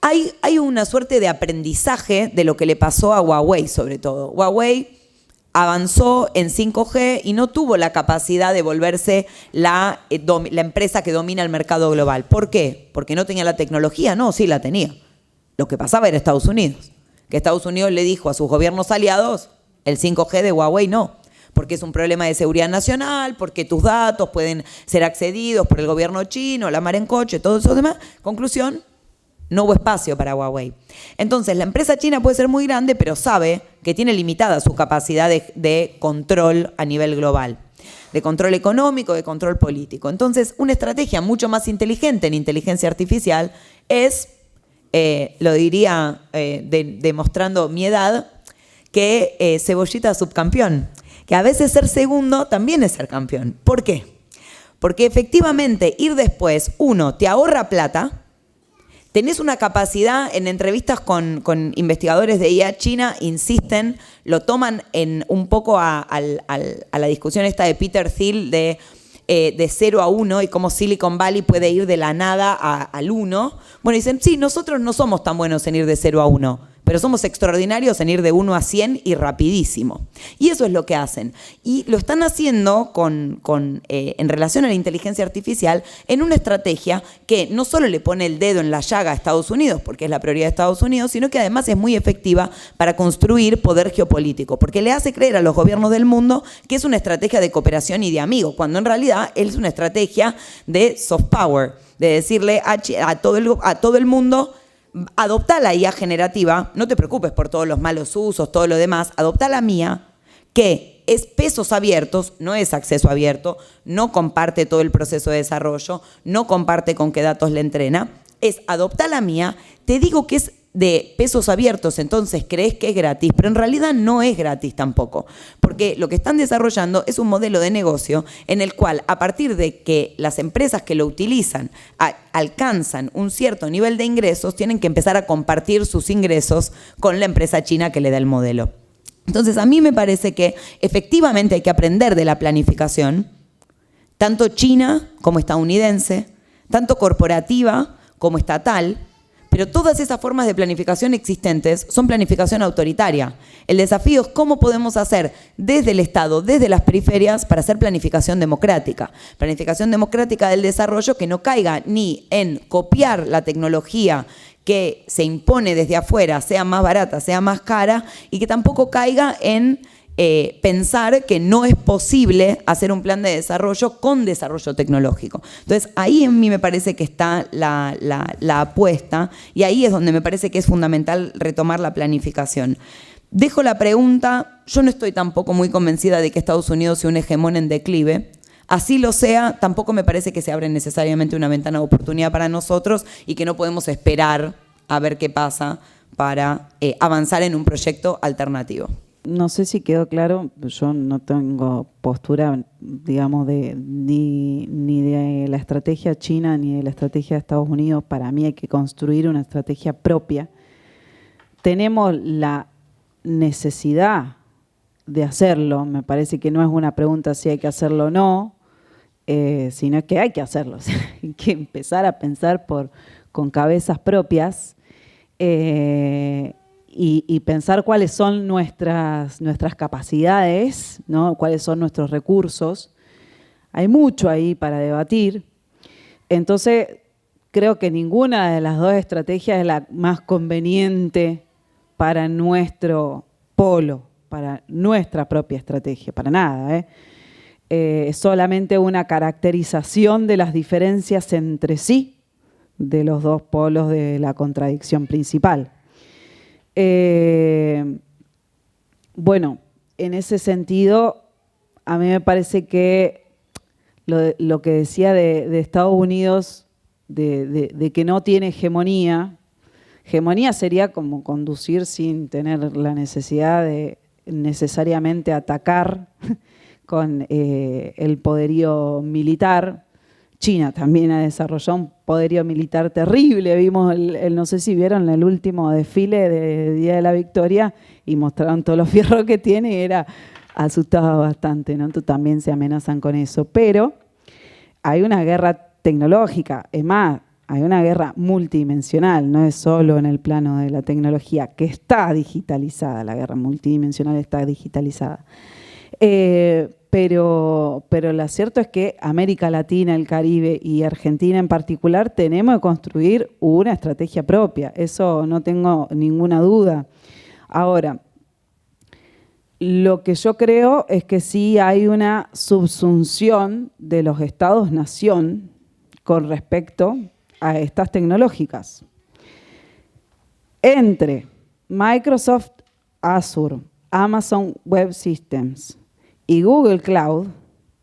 hay una suerte de aprendizaje de lo que le pasó a Huawei, sobre todo. Huawei avanzó en 5G y no tuvo la capacidad de volverse la empresa que domina el mercado global. ¿Por qué? ¿Porque no tenía la tecnología? No, sí la tenía. Lo que pasaba era Estados Unidos. Que Estados Unidos le dijo a sus gobiernos aliados, el 5G de Huawei no. Porque es un problema de seguridad nacional, porque tus datos pueden ser accedidos por el gobierno chino, la mar en coche, todo eso demás. Conclusión, no hubo espacio para Huawei. Entonces, la empresa china puede ser muy grande, pero sabe que tiene limitada su capacidad de control a nivel global, de control económico, de control político. Entonces, una estrategia mucho más inteligente en inteligencia artificial es, lo diría demostrando mi edad, que cebollita subcampeón. Que a veces ser segundo también es ser campeón. ¿Por qué? Porque efectivamente ir después, uno, te ahorra plata, tenés una capacidad, en entrevistas con investigadores de IA China, insisten, lo toman en un poco a la discusión esta de Peter Thiel de 0 a 1 y cómo Silicon Valley puede ir de la nada al 1. Bueno, dicen, sí, nosotros no somos tan buenos en ir de 0 a 1. Pero somos extraordinarios en ir de 1 a 100 y rapidísimo. Y eso es lo que hacen. Y lo están haciendo en relación a la inteligencia artificial en una estrategia que no solo le pone el dedo en la llaga a Estados Unidos, porque es la prioridad de Estados Unidos, sino que además es muy efectiva para construir poder geopolítico, porque le hace creer a los gobiernos del mundo que es una estrategia de cooperación y de amigos, cuando en realidad es una estrategia de soft power, de decirle a todo el mundo: adoptá la IA generativa, no te preocupes por todos los malos usos, todo lo demás, adoptá la mía, que es pesos abiertos, no es acceso abierto, no comparte todo el proceso de desarrollo, no comparte con qué datos le entrena, es adoptá la mía, te digo que es de pesos abiertos, entonces crees que es gratis, pero en realidad no es gratis tampoco, porque lo que están desarrollando es un modelo de negocio en el cual, a partir de que las empresas que lo utilizan alcanzan un cierto nivel de ingresos, tienen que empezar a compartir sus ingresos con la empresa china que le da el modelo. Entonces, a mí me parece que efectivamente hay que aprender de la planificación, tanto china como estadounidense, tanto corporativa como estatal. Pero todas esas formas de planificación existentes son planificación autoritaria. El desafío es cómo podemos hacer desde el Estado, desde las periferias, para hacer planificación democrática. Planificación democrática del desarrollo que no caiga ni en copiar la tecnología que se impone desde afuera, sea más barata, sea más cara, y que tampoco caiga en pensar que no es posible hacer un plan de desarrollo con desarrollo tecnológico. Entonces, ahí a mí me parece que está la apuesta y ahí es donde me parece que es fundamental retomar la planificación. Dejo la pregunta, yo no estoy tampoco muy convencida de que Estados Unidos sea un hegemón en declive. Así lo sea, tampoco me parece que se abre necesariamente una ventana de oportunidad para nosotros y que no podemos esperar a ver qué pasa para avanzar en un proyecto alternativo. No sé si quedó claro, yo no tengo postura, digamos, ni de la estrategia china ni de la estrategia de Estados Unidos. Para mí hay que construir una estrategia propia. Tenemos la necesidad de hacerlo. Me parece que no es una pregunta si hay que hacerlo o no, sino que hay que hacerlo. O sea, hay que empezar a pensar con cabezas propias. Y pensar cuáles son nuestras capacidades, ¿no? Cuáles son nuestros recursos. Hay mucho ahí para debatir. Entonces, creo que ninguna de las dos estrategias es la más conveniente para nuestro polo, para nuestra propia estrategia, para nada. Es solamente una caracterización de las diferencias entre sí de los dos polos de la contradicción principal. Bueno, en ese sentido, a mí me parece que lo que decía de Estados Unidos, de que no tiene hegemonía sería como conducir sin tener la necesidad de necesariamente atacar con el poderío militar. China también ha desarrollado un poderío militar terrible. Vimos, no sé si vieron el último desfile de Día de la Victoria y mostraron todos los fierros que tiene y asustaba bastante, ¿no? Entonces, también se amenazan con eso. Pero hay una guerra tecnológica, es más, hay una guerra multidimensional, no es solo en el plano de la tecnología, que está digitalizada, la guerra multidimensional está digitalizada. Pero lo cierto es que América Latina, el Caribe y Argentina en particular tenemos que construir una estrategia propia, eso no tengo ninguna duda. Ahora, lo que yo creo es que sí hay una subsunción de los estados-nación con respecto a estas tecnológicas. Entre Microsoft Azure, Amazon Web Systems y Google Cloud,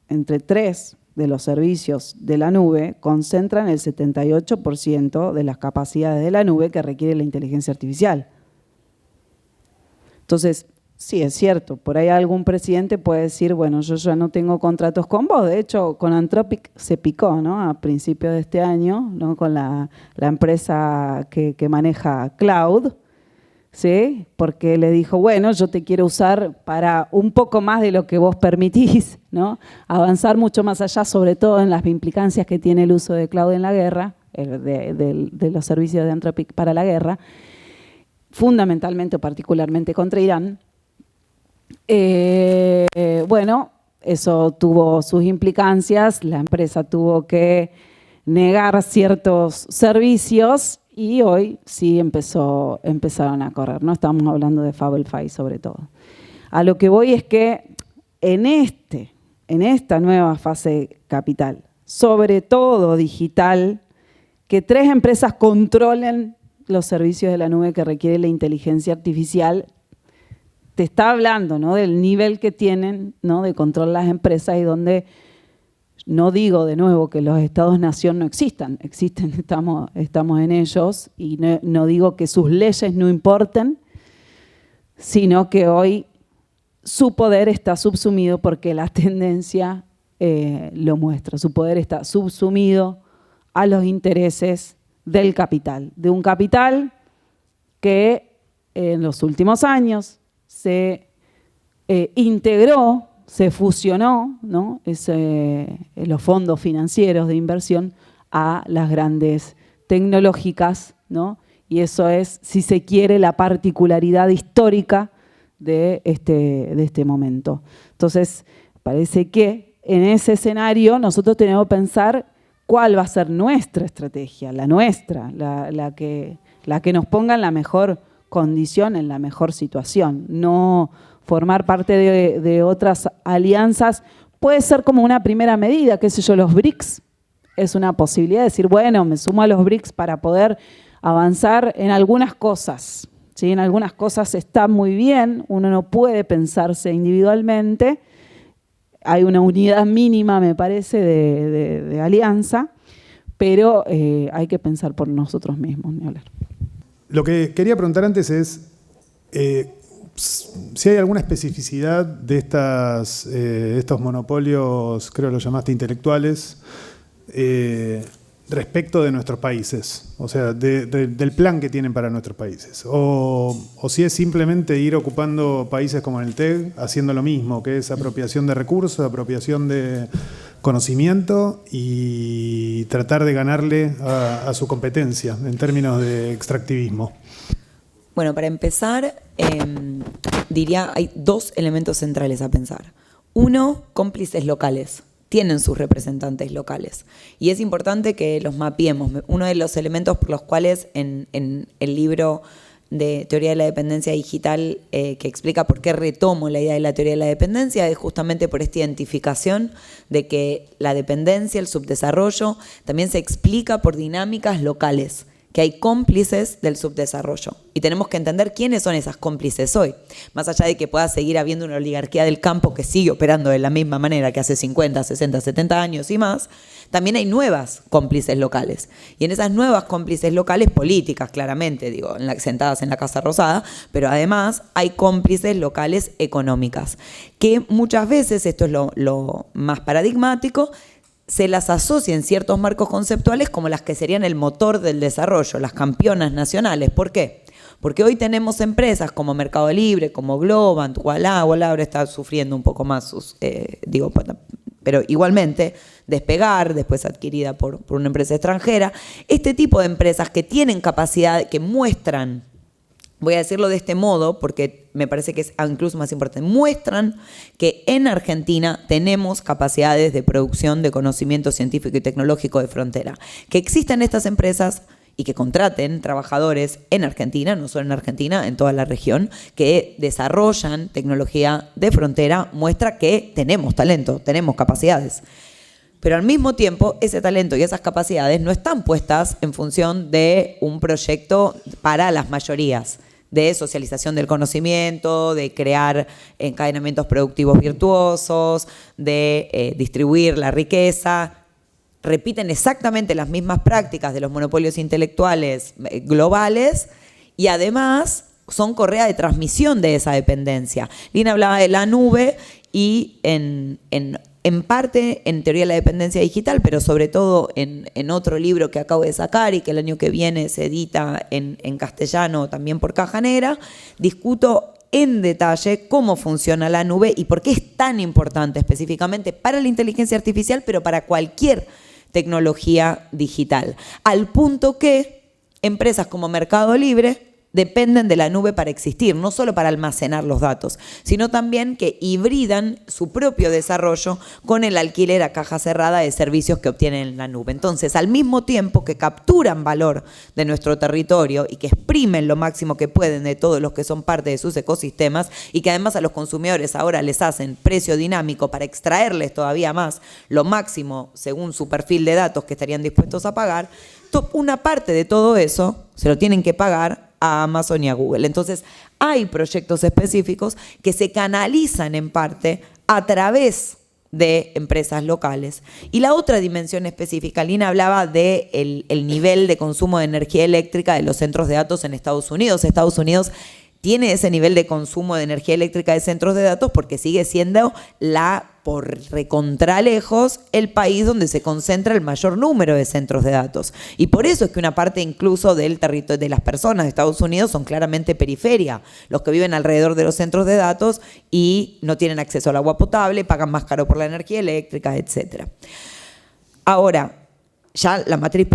entre 3 de los servicios de la nube, concentran el 78% de las capacidades de la nube que requiere la inteligencia artificial. Entonces, sí, es cierto, por ahí algún presidente puede decir, bueno, yo ya no tengo contratos con vos. De hecho, con Anthropic se picó, ¿no? A principios de este año, ¿no? Con la empresa que maneja Cloud, ¿sí? Porque le dijo, bueno, yo te quiero usar para un poco más de lo que vos permitís, ¿no? Avanzar mucho más allá, sobre todo en las implicancias que tiene el uso de Cloud en la guerra, de los servicios de Anthropic para la guerra, fundamentalmente o particularmente contra Irán. Bueno, eso tuvo sus implicancias, la empresa tuvo que negar ciertos servicios y hoy sí empezaron a correr, ¿no? Estamos hablando de Fableify sobre todo. A lo que voy es que en esta nueva fase capital, sobre todo digital, que 3 empresas controlen los servicios de la nube que requiere la inteligencia artificial, te está hablando, ¿no? Del nivel que tienen, ¿no? De control las empresas y donde no digo de nuevo que los estados-nación no existan, existen, estamos en ellos y no digo que sus leyes no importen, sino que hoy su poder está subsumido porque la tendencia lo muestra, su poder está subsumido a los intereses del capital, de un capital que en los últimos años se integró, se fusionó, ¿no? Los fondos financieros de inversión a las grandes tecnológicas, ¿no? Y eso es, si se quiere, la particularidad histórica de este momento. Entonces, parece que en ese escenario nosotros tenemos que pensar cuál va a ser nuestra estrategia, la nuestra, la que nos ponga en la mejor condición, en la mejor situación. No formar parte de otras alianzas puede ser como una primera medida, qué sé yo, los BRICS. Es una posibilidad de decir, bueno, me sumo a los BRICS para poder avanzar en algunas cosas. ¿Sí? En algunas cosas está muy bien, uno no puede pensarse individualmente. Hay una unidad mínima, me parece, de alianza, pero hay que pensar por nosotros mismos, ni hablar. Lo que quería preguntar antes es si hay alguna especificidad de estos monopolios, creo que lo llamaste intelectuales, respecto de nuestros países, o sea, del plan que tienen para nuestros países. O si es simplemente ir ocupando países como en el TEG, haciendo lo mismo, que es apropiación de recursos, apropiación de conocimiento y tratar de ganarle a su competencia en términos de extractivismo. Bueno, para empezar, diría hay 2 elementos centrales a pensar. Uno, cómplices locales. Tienen sus representantes locales. Y es importante que los mapeemos. Uno de los elementos por los cuales en el libro de Teoría de la Dependencia Digital, que explica por qué retomo la idea de la teoría de la dependencia, es justamente por esta identificación de que la dependencia, el subdesarrollo, también se explica por dinámicas locales que hay cómplices del subdesarrollo. Y tenemos que entender quiénes son esas cómplices hoy. Más allá de que pueda seguir habiendo una oligarquía del campo que sigue operando de la misma manera que hace 50, 60, 70 años y más, también hay nuevas cómplices locales. Y en esas nuevas cómplices locales, políticas claramente, digo, sentadas en la Casa Rosada, pero además hay cómplices locales económicas, que muchas veces, esto es lo más paradigmático, se las asocia en ciertos marcos conceptuales como las que serían el motor del desarrollo, las campeonas nacionales. ¿Por qué? Porque hoy tenemos empresas como Mercado Libre, como Globant, Ualá ahora está sufriendo un poco más sus, pero igualmente Despegar, después adquirida por una empresa extranjera. Este tipo de empresas que tienen capacidad, que muestran, voy a decirlo de este modo porque me parece que es incluso más importante, muestran que en Argentina tenemos capacidades de producción de conocimiento científico y tecnológico de frontera. Que existan estas empresas y que contraten trabajadores en Argentina, no solo en Argentina, en toda la región, que desarrollan tecnología de frontera, muestra que tenemos talento, tenemos capacidades. Pero al mismo tiempo, ese talento y esas capacidades no están puestas en función de un proyecto para las mayorías, de socialización del conocimiento, de crear encadenamientos productivos virtuosos, de distribuir la riqueza. Repiten exactamente las mismas prácticas de los monopolios intelectuales globales y además son correa de transmisión de esa dependencia. Lina hablaba de la nube y en parte en teoría de la dependencia digital, pero sobre todo en otro libro que acabo de sacar y que el año que viene se edita en castellano también por Caja Negra, discuto en detalle cómo funciona la nube y por qué es tan importante específicamente para la inteligencia artificial, pero para cualquier tecnología digital. Al punto que empresas como Mercado Libre dependen de la nube para existir, no solo para almacenar los datos, sino también que hibridan su propio desarrollo con el alquiler a caja cerrada de servicios que obtienen en la nube. Entonces, al mismo tiempo que capturan valor de nuestro territorio y que exprimen lo máximo que pueden de todos los que son parte de sus ecosistemas y que además a los consumidores ahora les hacen precio dinámico para extraerles todavía más lo máximo según su perfil de datos que estarían dispuestos a pagar, una parte de todo eso se lo tienen que pagar a Amazon y a Google. Entonces, hay proyectos específicos que se canalizan en parte a través de empresas locales. Y la otra dimensión específica, Lina hablaba del nivel de consumo de energía eléctrica de los centros de datos en Estados Unidos. Estados Unidos tiene ese nivel de consumo de energía eléctrica de centros de datos porque sigue siendo por recontralejos, el país donde se concentra el mayor número de centros de datos. Y por eso es que una parte incluso del territorio de las personas de Estados Unidos son claramente periferia, los que viven alrededor de los centros de datos y no tienen acceso al agua potable, pagan más caro por la energía eléctrica, etc. Ahora, ya la matriz,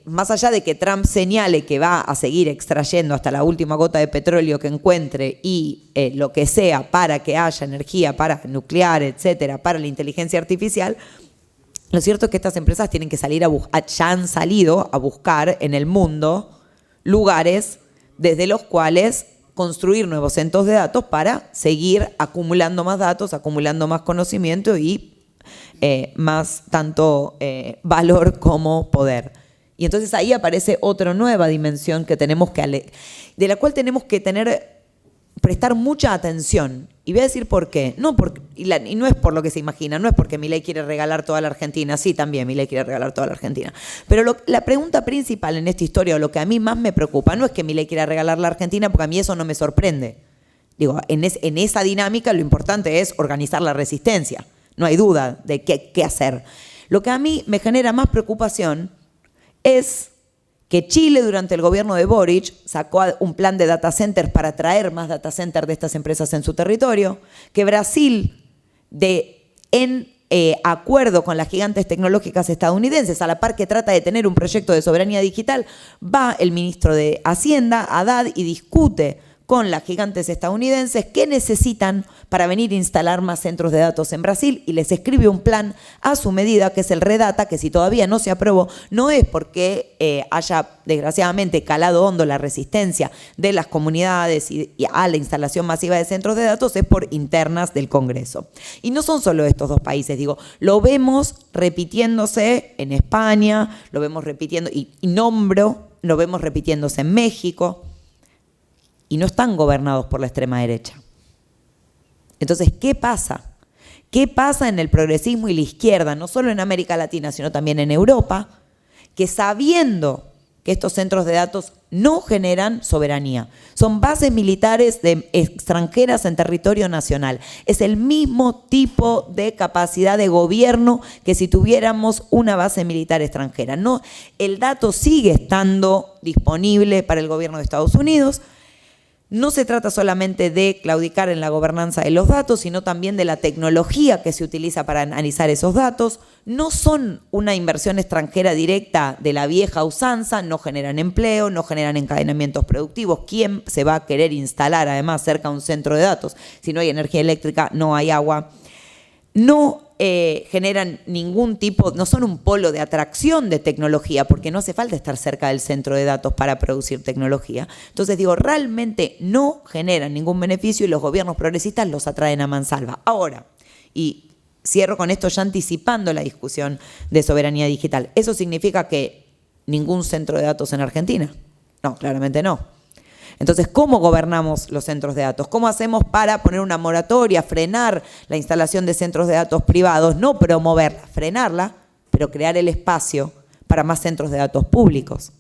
más allá de que Trump señale que va a seguir extrayendo hasta la última gota de petróleo que encuentre y lo que sea para que haya energía para nuclear, etcétera, para la inteligencia artificial, lo cierto es que estas empresas tienen que salir ya han salido a buscar en el mundo lugares desde los cuales construir nuevos centros de datos para seguir acumulando más datos, acumulando más conocimiento y más tanto valor como poder. Y entonces ahí aparece otra nueva dimensión que tenemos de la cual tenemos que prestar mucha atención. Y voy a decir por qué. Y no es por lo que se imagina, no es porque Milei quiere regalar toda la Argentina. Sí, también Milei quiere regalar toda la Argentina. Pero la pregunta principal en esta historia, o lo que a mí más me preocupa, no es que Milei quiera regalar la Argentina, porque a mí eso no me sorprende. Digo, en esa dinámica lo importante es organizar la resistencia. No hay duda de qué hacer. Lo que a mí me genera más preocupación es que Chile, durante el gobierno de Boric, sacó un plan de data centers para traer más data centers de estas empresas en su territorio, que Brasil, en acuerdo con las gigantes tecnológicas estadounidenses, a la par que trata de tener un proyecto de soberanía digital, va el ministro de Hacienda, Haddad, y discute con las gigantes estadounidenses qué necesitan para venir a instalar más centros de datos en Brasil y les escribe un plan a su medida, que es el Redata, que si todavía no se aprobó, no es porque haya desgraciadamente calado hondo la resistencia de las comunidades y a la instalación masiva de centros de datos, es por internas del Congreso. Y no son solo estos dos países, lo vemos repitiéndose en España, lo vemos repitiendo, y nombro lo vemos repitiéndose en México, y no están gobernados por la extrema derecha. Entonces, ¿qué pasa? ¿Qué pasa en el progresismo y la izquierda, no solo en América Latina, sino también en Europa, que sabiendo que estos centros de datos no generan soberanía, son bases militares extranjeras en territorio nacional, es el mismo tipo de capacidad de gobierno que si tuviéramos una base militar extranjera? No, el dato sigue estando disponible para el gobierno de Estados Unidos. No se trata solamente de claudicar en la gobernanza de los datos, sino también de la tecnología que se utiliza para analizar esos datos. No son una inversión extranjera directa de la vieja usanza, no generan empleo, no generan encadenamientos productivos. ¿Quién se va a querer instalar además cerca de un centro de datos? Si no hay energía eléctrica, no hay agua. No generan ningún tipo, no son un polo de atracción de tecnología, porque no hace falta estar cerca del centro de datos para producir tecnología. Entonces digo, realmente no generan ningún beneficio y los gobiernos progresistas los atraen a mansalva. Ahora, y cierro con esto ya anticipando la discusión de soberanía digital, ¿eso significa que ningún centro de datos en Argentina? No, claramente no. Entonces, ¿cómo gobernamos los centros de datos? ¿Cómo hacemos para poner una moratoria, frenar la instalación de centros de datos privados? No promoverla, frenarla, pero crear el espacio para más centros de datos públicos,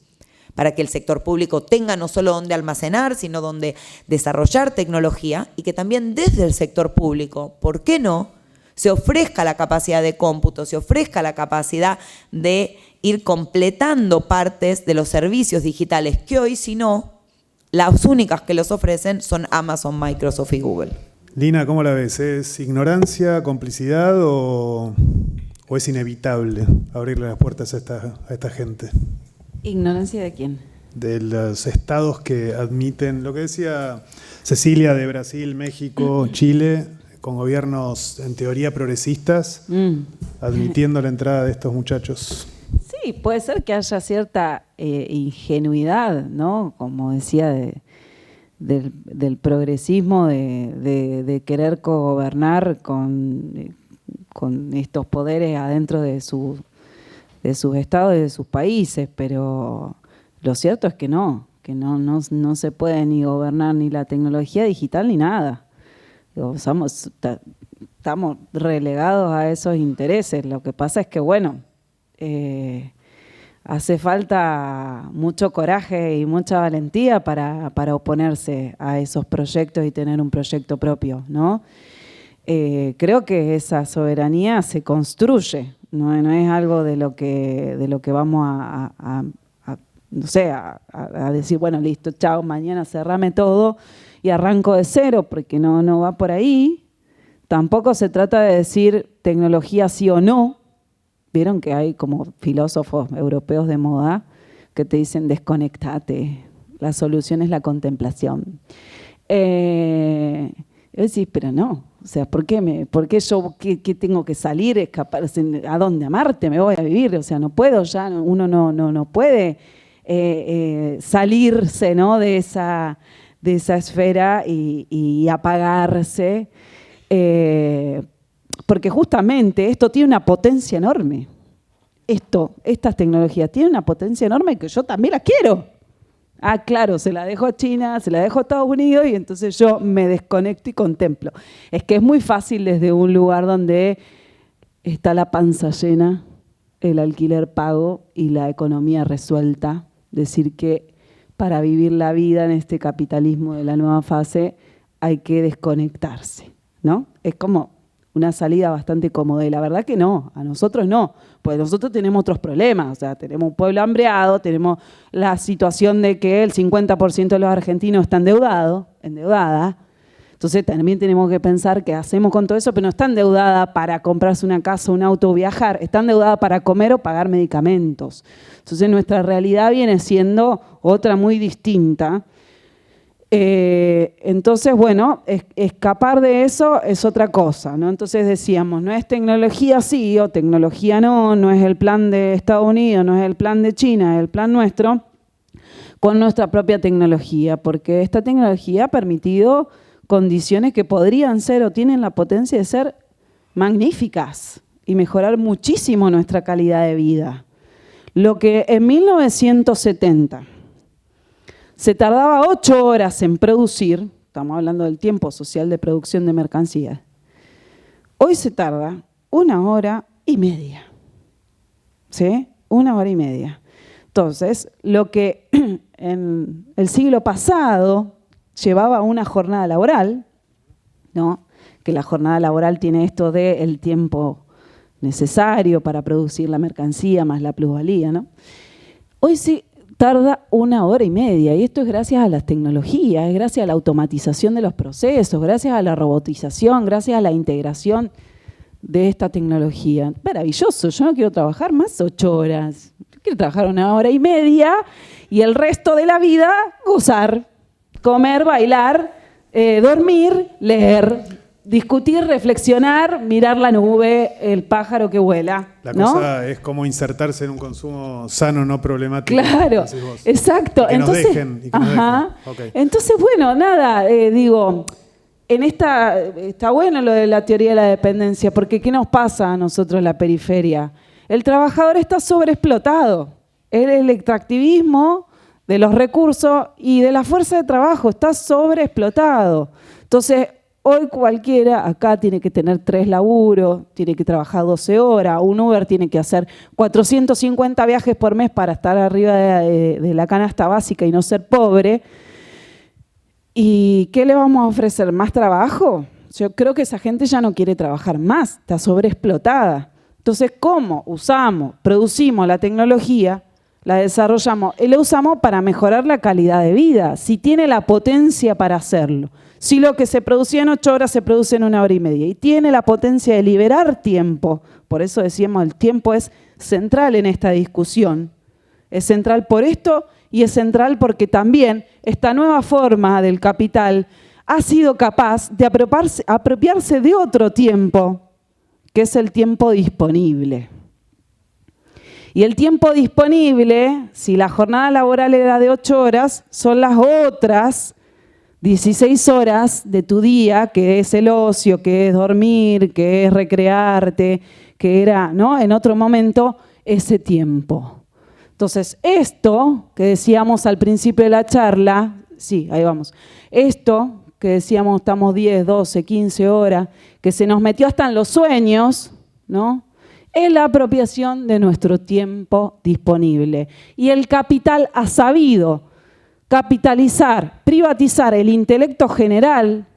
para que el sector público tenga no solo donde almacenar, sino donde desarrollar tecnología y que también desde el sector público, ¿por qué no?, se ofrezca la capacidad de cómputo, se ofrezca la capacidad de ir completando partes de los servicios digitales que hoy, si no, las únicas que los ofrecen son Amazon, Microsoft y Google. Lina, ¿cómo la ves? ¿Es ignorancia, complicidad o es inevitable abrirle las puertas a esta gente? ¿Ignorancia de quién? De los estados que admiten, lo que decía Cecilia, de Brasil, México, Chile, con gobiernos en teoría progresistas, admitiendo la entrada de estos muchachos. Sí, puede ser que haya cierta ingenuidad, ¿no? Como decía, del progresismo, de querer cogobernar con estos poderes adentro de sus estados y de sus países, pero lo cierto es que no se puede ni gobernar ni la tecnología digital ni nada. Estamos relegados a esos intereses. Lo que pasa es que, bueno, hace falta mucho coraje y mucha valentía para oponerse a esos proyectos y tener un proyecto propio, ¿no? Creo que esa soberanía se construye, no es algo de lo que vamos a decir, bueno, listo, chao, mañana cerrame todo y arranco de cero, porque no va por ahí. Tampoco se trata de decir tecnología sí o no. Vieron que hay como filósofos europeos de moda que te dicen desconectate, la solución es la contemplación. Decís, pero no, o sea, ¿por qué yo qué tengo que salir, escapar? ¿A dónde? ¿A Marte me voy a vivir? O sea, no puedo ya, uno no puede salirse, ¿no?, de esa esfera y apagarse. Porque justamente esto tiene una potencia enorme. Estas tecnologías tienen una potencia enorme que yo también la quiero. Ah, claro, se la dejo a China, se la dejo a Estados Unidos y entonces yo me desconecto y contemplo. Es que es muy fácil desde un lugar donde está la panza llena, el alquiler pago y la economía resuelta, decir que para vivir la vida en este capitalismo de la nueva fase hay que desconectarse, ¿no? Es como una salida bastante cómoda y la verdad que no, a nosotros no, pues nosotros tenemos otros problemas, o sea, tenemos un pueblo hambreado, tenemos la situación de que el 50% de los argentinos están endeudadas, entonces también tenemos que pensar qué hacemos con todo eso, pero no está endeudada para comprarse una casa, un auto o viajar, está endeudada para comer o pagar medicamentos. Entonces nuestra realidad viene siendo otra muy distinta. Entonces, bueno, escapar de eso es otra cosa, ¿no? Entonces decíamos, no es tecnología sí o tecnología no es el plan de Estados Unidos, no es el plan de China, es el plan nuestro, con nuestra propia tecnología, porque esta tecnología ha permitido condiciones que podrían ser o tienen la potencia de ser magníficas y mejorar muchísimo nuestra calidad de vida. Lo que en 1970 se tardaba 8 horas en producir, estamos hablando del tiempo social de producción de mercancías, hoy se tarda 1 hora y media. ¿Sí? 1 hora y media. Entonces, lo que en el siglo pasado llevaba una jornada laboral, ¿no? Que la jornada laboral tiene esto del tiempo necesario para producir la mercancía más la plusvalía, ¿no? Hoy sí tarda 1 hora y media, y esto es gracias a las tecnologías, es gracias a la automatización de los procesos, gracias a la robotización, gracias a la integración de esta tecnología. Maravilloso, yo no quiero trabajar más 8 horas, quiero trabajar 1 hora y media y el resto de la vida gozar, comer, bailar, dormir, leer, discutir, reflexionar, mirar la nube, el pájaro que vuela. La ¿no? cosa es como insertarse en un consumo sano, no problemático. Claro, exacto. Que Entonces, nos dejen. Okay. Entonces, bueno, nada, digo, está bueno lo de la teoría de la dependencia, porque ¿qué nos pasa a nosotros en la periferia? El trabajador está sobreexplotado. El extractivismo de los recursos y de la fuerza de trabajo está sobreexplotado. Entonces, hoy cualquiera acá tiene que tener 3 laburos, tiene que trabajar 12 horas, un Uber tiene que hacer 450 viajes por mes para estar arriba de la canasta básica y no ser pobre. ¿Y qué le vamos a ofrecer? ¿Más trabajo? Yo creo que esa gente ya no quiere trabajar más, está sobreexplotada. Entonces, ¿cómo usamos, producimos la tecnología, la desarrollamos y la usamos para mejorar la calidad de vida? Si tiene la potencia para hacerlo. Si lo que se producía en 8 horas se produce en 1 hora y media y tiene la potencia de liberar tiempo, por eso decíamos el tiempo es central en esta discusión. Es central por esto y es central porque también esta nueva forma del capital ha sido capaz de apropiarse de otro tiempo, que es el tiempo disponible. Y el tiempo disponible, si la jornada laboral era de 8 horas, son las otras 16 horas de tu día, que es el ocio, que es dormir, que es recrearte, que era, ¿no?, en otro momento ese tiempo. Entonces, esto que decíamos al principio de la charla, sí, ahí vamos, esto que decíamos estamos 10, 12, 15 horas, que se nos metió hasta en los sueños, ¿no?, es la apropiación de nuestro tiempo disponible. Y el capital ha sabido capitalizar, privatizar el intelecto general,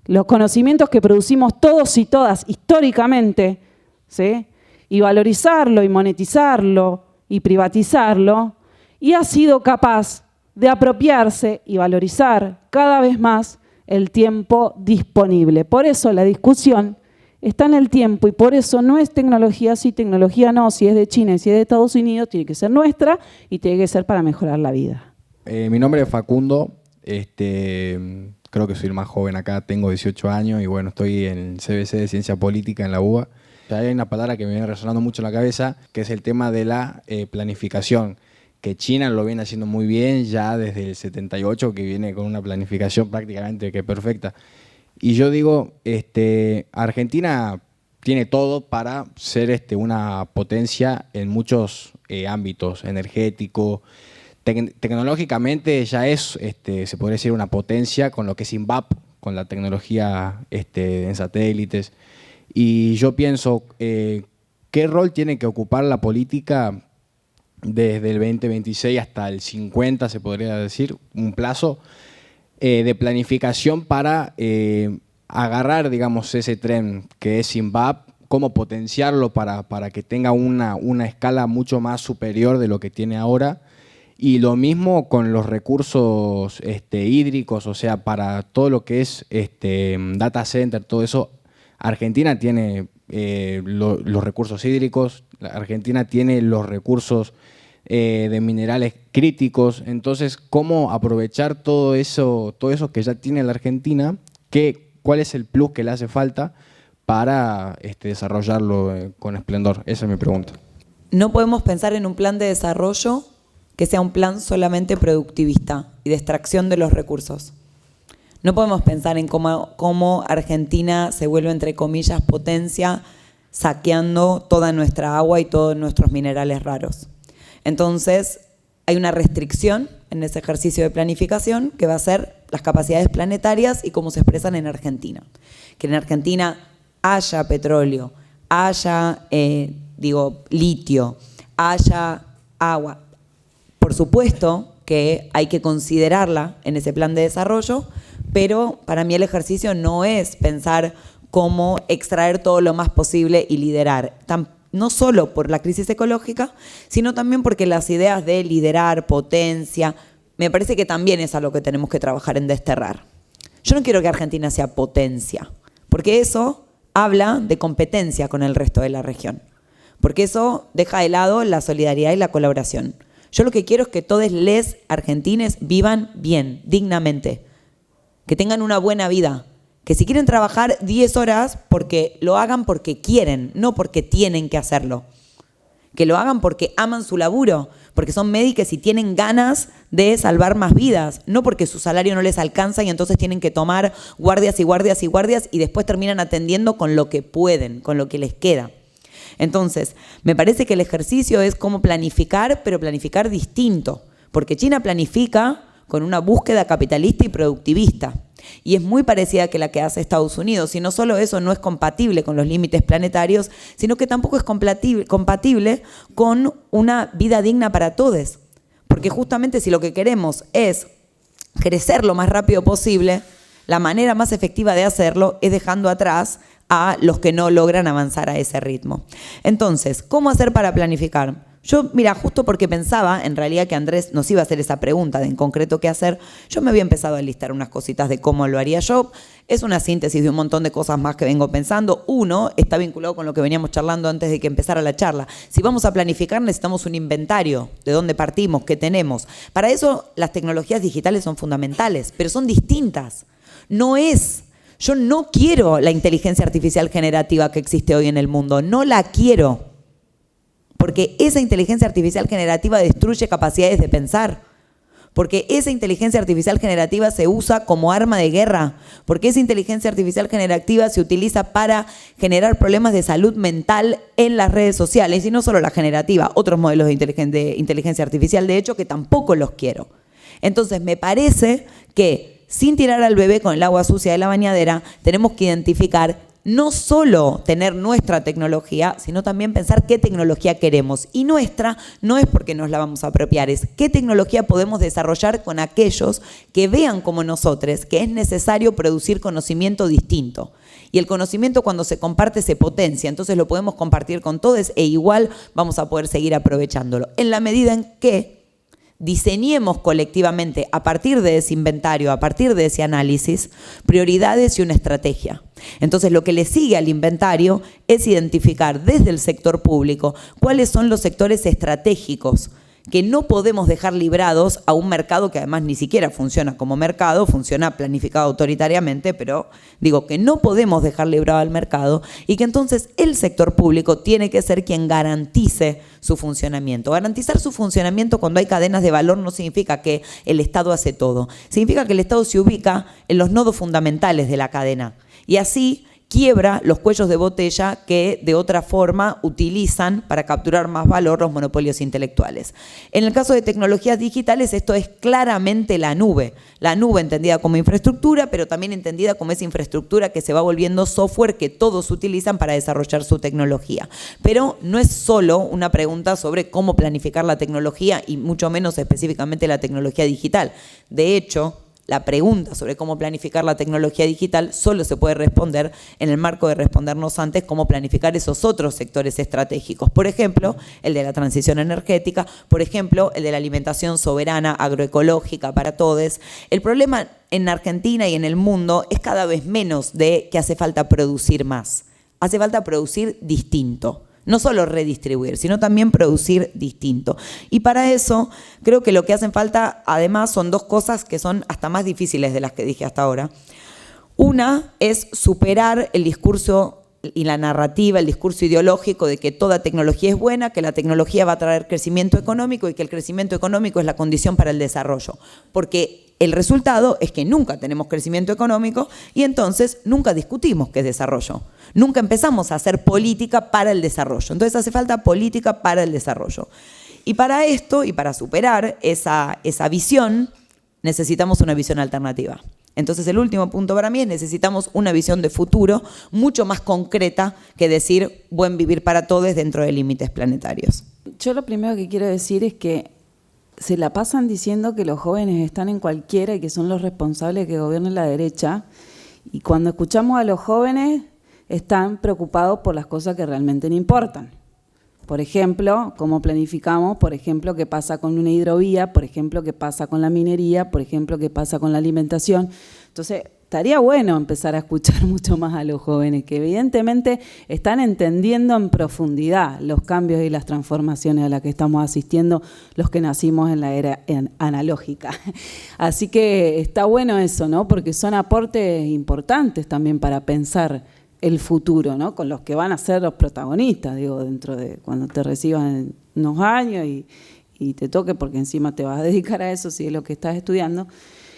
los conocimientos que producimos todos y todas históricamente, ¿sí?, y valorizarlo y monetizarlo y privatizarlo, y ha sido capaz de apropiarse y valorizar cada vez más el tiempo disponible. Por eso la discusión está en el tiempo y por eso no es tecnología sí, tecnología no, si es de China y si es de Estados Unidos, tiene que ser nuestra y tiene que ser para mejorar la vida. Mi nombre es Facundo, creo que soy el más joven acá, tengo 18 años y bueno, estoy en el CBC de Ciencia Política en la UBA. Hay una palabra que me viene resonando mucho en la cabeza, que es el tema de la planificación, que China lo viene haciendo muy bien ya desde el 78, que viene con una planificación prácticamente que perfecta. Y yo digo, Argentina tiene todo para ser una potencia en muchos ámbitos, energético, tecnológicamente ya es, se podría decir, una potencia con lo que es INVAP, con la tecnología en satélites. Y yo pienso, ¿qué rol tiene que ocupar la política desde el 2026 hasta el 50, se podría decir, un plazo de planificación para agarrar, digamos, ese tren que es INVAP, cómo potenciarlo para que tenga una escala mucho más superior de lo que tiene ahora? Y lo mismo con los recursos hídricos, o sea, para todo lo que es data center, todo eso. Argentina tiene los recursos hídricos, Argentina tiene los recursos de minerales críticos. Entonces, ¿cómo aprovechar todo eso que ya tiene la Argentina? ¿Cuál es el plus que le hace falta para desarrollarlo con esplendor? Esa es mi pregunta. No podemos pensar en un plan de desarrollo que sea un plan solamente productivista y de extracción de los recursos. No podemos pensar en cómo Argentina se vuelve, entre comillas, potencia, saqueando toda nuestra agua y todos nuestros minerales raros. Entonces, hay una restricción en ese ejercicio de planificación que va a ser las capacidades planetarias y cómo se expresan en Argentina. Que en Argentina haya petróleo, haya, litio, haya agua. Por supuesto que hay que considerarla en ese plan de desarrollo, pero para mí el ejercicio no es pensar cómo extraer todo lo más posible y liderar. No solo por la crisis ecológica, sino también porque las ideas de liderar, potencia, me parece que también es algo que tenemos que trabajar en desterrar. Yo no quiero que Argentina sea potencia, porque eso habla de competencia con el resto de la región, porque eso deja de lado la solidaridad y la colaboración. Yo lo que quiero es que todos les argentines vivan bien, dignamente, que tengan una buena vida, que si quieren trabajar 10 horas, porque lo hagan porque quieren, no porque tienen que hacerlo. Que lo hagan porque aman su laburo, porque son médicos y tienen ganas de salvar más vidas, no porque su salario no les alcanza y entonces tienen que tomar guardias y guardias y guardias y después terminan atendiendo con lo que pueden, con lo que les queda. Entonces, me parece que el ejercicio es cómo planificar, pero planificar distinto, porque China planifica con una búsqueda capitalista y productivista. Y es muy parecida que la que hace Estados Unidos. Y no solo eso no es compatible con los límites planetarios, sino que tampoco es compatible con una vida digna para todos. Porque justamente si lo que queremos es crecer lo más rápido posible, la manera más efectiva de hacerlo es dejando atrás a los que no logran avanzar a ese ritmo. Entonces, ¿cómo hacer para planificar? Yo, mira, justo porque pensaba en realidad que Andrés nos iba a hacer esa pregunta de en concreto qué hacer, yo me había empezado a listar unas cositas de cómo lo haría yo. Es una síntesis de un montón de cosas más que vengo pensando. Uno, está vinculado con lo que veníamos charlando antes de que empezara la charla. Si vamos a planificar, necesitamos un inventario de dónde partimos, qué tenemos. Para eso, las tecnologías digitales son fundamentales, pero son distintas. Yo no quiero la inteligencia artificial generativa que existe hoy en el mundo, no la quiero. Porque esa inteligencia artificial generativa destruye capacidades de pensar. Porque esa inteligencia artificial generativa se usa como arma de guerra. Porque esa inteligencia artificial generativa se utiliza para generar problemas de salud mental en las redes sociales. Y no solo la generativa, otros modelos de inteligencia artificial, de hecho, que tampoco los quiero. Entonces, me parece que sin tirar al bebé con el agua sucia de la bañadera, tenemos que identificar no solo tener nuestra tecnología, sino también pensar qué tecnología queremos. Y nuestra no es porque nos la vamos a apropiar, es qué tecnología podemos desarrollar con aquellos que vean como nosotros que es necesario producir conocimiento distinto. Y el conocimiento cuando se comparte se potencia, entonces lo podemos compartir con todos e igual vamos a poder seguir aprovechándolo. En la medida en que diseñemos colectivamente a partir de ese inventario, a partir de ese análisis, prioridades y una estrategia. Entonces, lo que le sigue al inventario es identificar desde el sector público cuáles son los sectores estratégicos que no podemos dejar librados a un mercado que además ni siquiera funciona como mercado, funciona planificado autoritariamente, pero digo que no podemos dejar librado al mercado y que entonces el sector público tiene que ser quien garantice su funcionamiento. Garantizar su funcionamiento cuando hay cadenas de valor no significa que el Estado hace todo, significa que el Estado se ubica en los nodos fundamentales de la cadena y así quiebra los cuellos de botella que de otra forma utilizan para capturar más valor los monopolios intelectuales. En el caso de tecnologías digitales, esto es claramente la nube entendida como infraestructura, pero también entendida como esa infraestructura que se va volviendo software que todos utilizan para desarrollar su tecnología. Pero no es solo una pregunta sobre cómo planificar la tecnología y mucho menos específicamente la tecnología digital. De hecho, la pregunta sobre cómo planificar la tecnología digital solo se puede responder en el marco de respondernos antes cómo planificar esos otros sectores estratégicos. Por ejemplo, el de la transición energética, por ejemplo, el de la alimentación soberana, agroecológica para todos. El problema en Argentina y en el mundo es cada vez menos de que hace falta producir más. Hace falta producir distinto. No solo redistribuir, sino también producir distinto. Y para eso creo que lo que hacen falta además son dos cosas que son hasta más difíciles de las que dije hasta ahora. Una es superar el discurso y la narrativa, el discurso ideológico de que toda tecnología es buena, que la tecnología va a traer crecimiento económico y que el crecimiento económico es la condición para el desarrollo. Porque el resultado es que nunca tenemos crecimiento económico y entonces nunca discutimos qué es desarrollo. Nunca empezamos a hacer política para el desarrollo. Entonces hace falta política para el desarrollo. Y para esto, y para superar esa visión, necesitamos una visión alternativa. Entonces el último punto para mí es necesitamos una visión de futuro mucho más concreta que decir buen vivir para todos dentro de límites planetarios. Yo lo primero que quiero decir es que se la pasan diciendo que los jóvenes están en cualquiera y que son los responsables de que gobierne la derecha, y cuando escuchamos a los jóvenes están preocupados por las cosas que realmente no importan. Por ejemplo, cómo planificamos, por ejemplo, qué pasa con una hidrovía, por ejemplo, qué pasa con la minería, por ejemplo, qué pasa con la alimentación. Entonces, estaría bueno empezar a escuchar mucho más a los jóvenes, que evidentemente están entendiendo en profundidad los cambios y las transformaciones a las que estamos asistiendo los que nacimos en la era analógica. Así que está bueno eso, ¿no? Porque son aportes importantes también para pensar el futuro, ¿no? Con los que van a ser los protagonistas, digo, dentro de cuando te reciban en unos años y te toque, porque encima te vas a dedicar a eso si es lo que estás estudiando.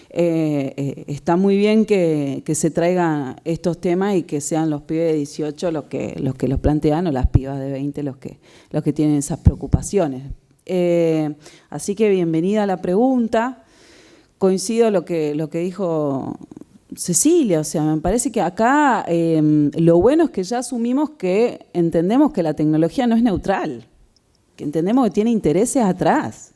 Está muy bien que se traigan estos temas y que sean los pibes de 18 los que los plantean, o las pibas de 20 los que tienen esas preocupaciones. Así que bienvenida a la pregunta. Coincido lo que dijo Cecilia, o sea, me parece que acá lo bueno es que ya asumimos que entendemos que la tecnología no es neutral, que entendemos que tiene intereses atrás.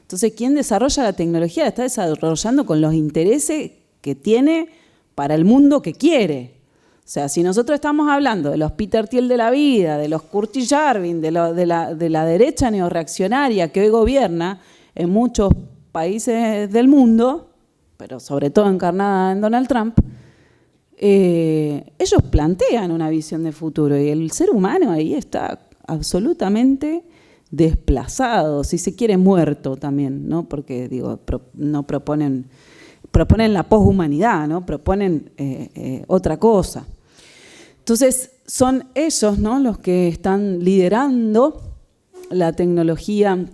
Entonces, ¿quién desarrolla la tecnología? La está desarrollando con los intereses que tiene para el mundo que quiere. O sea, si nosotros estamos hablando de los Peter Thiel de la vida, de los Curtis Jarvin, de la derecha neorreaccionaria que hoy gobierna en muchos países del mundo, pero sobre todo encarnada en Donald Trump, ellos plantean una visión de futuro y el ser humano ahí está absolutamente desplazado, si se quiere muerto también, ¿no? Porque digo, no proponen la poshumanidad, ¿no? Proponen otra cosa. Entonces son ellos, ¿no?, los que están liderando la tecnología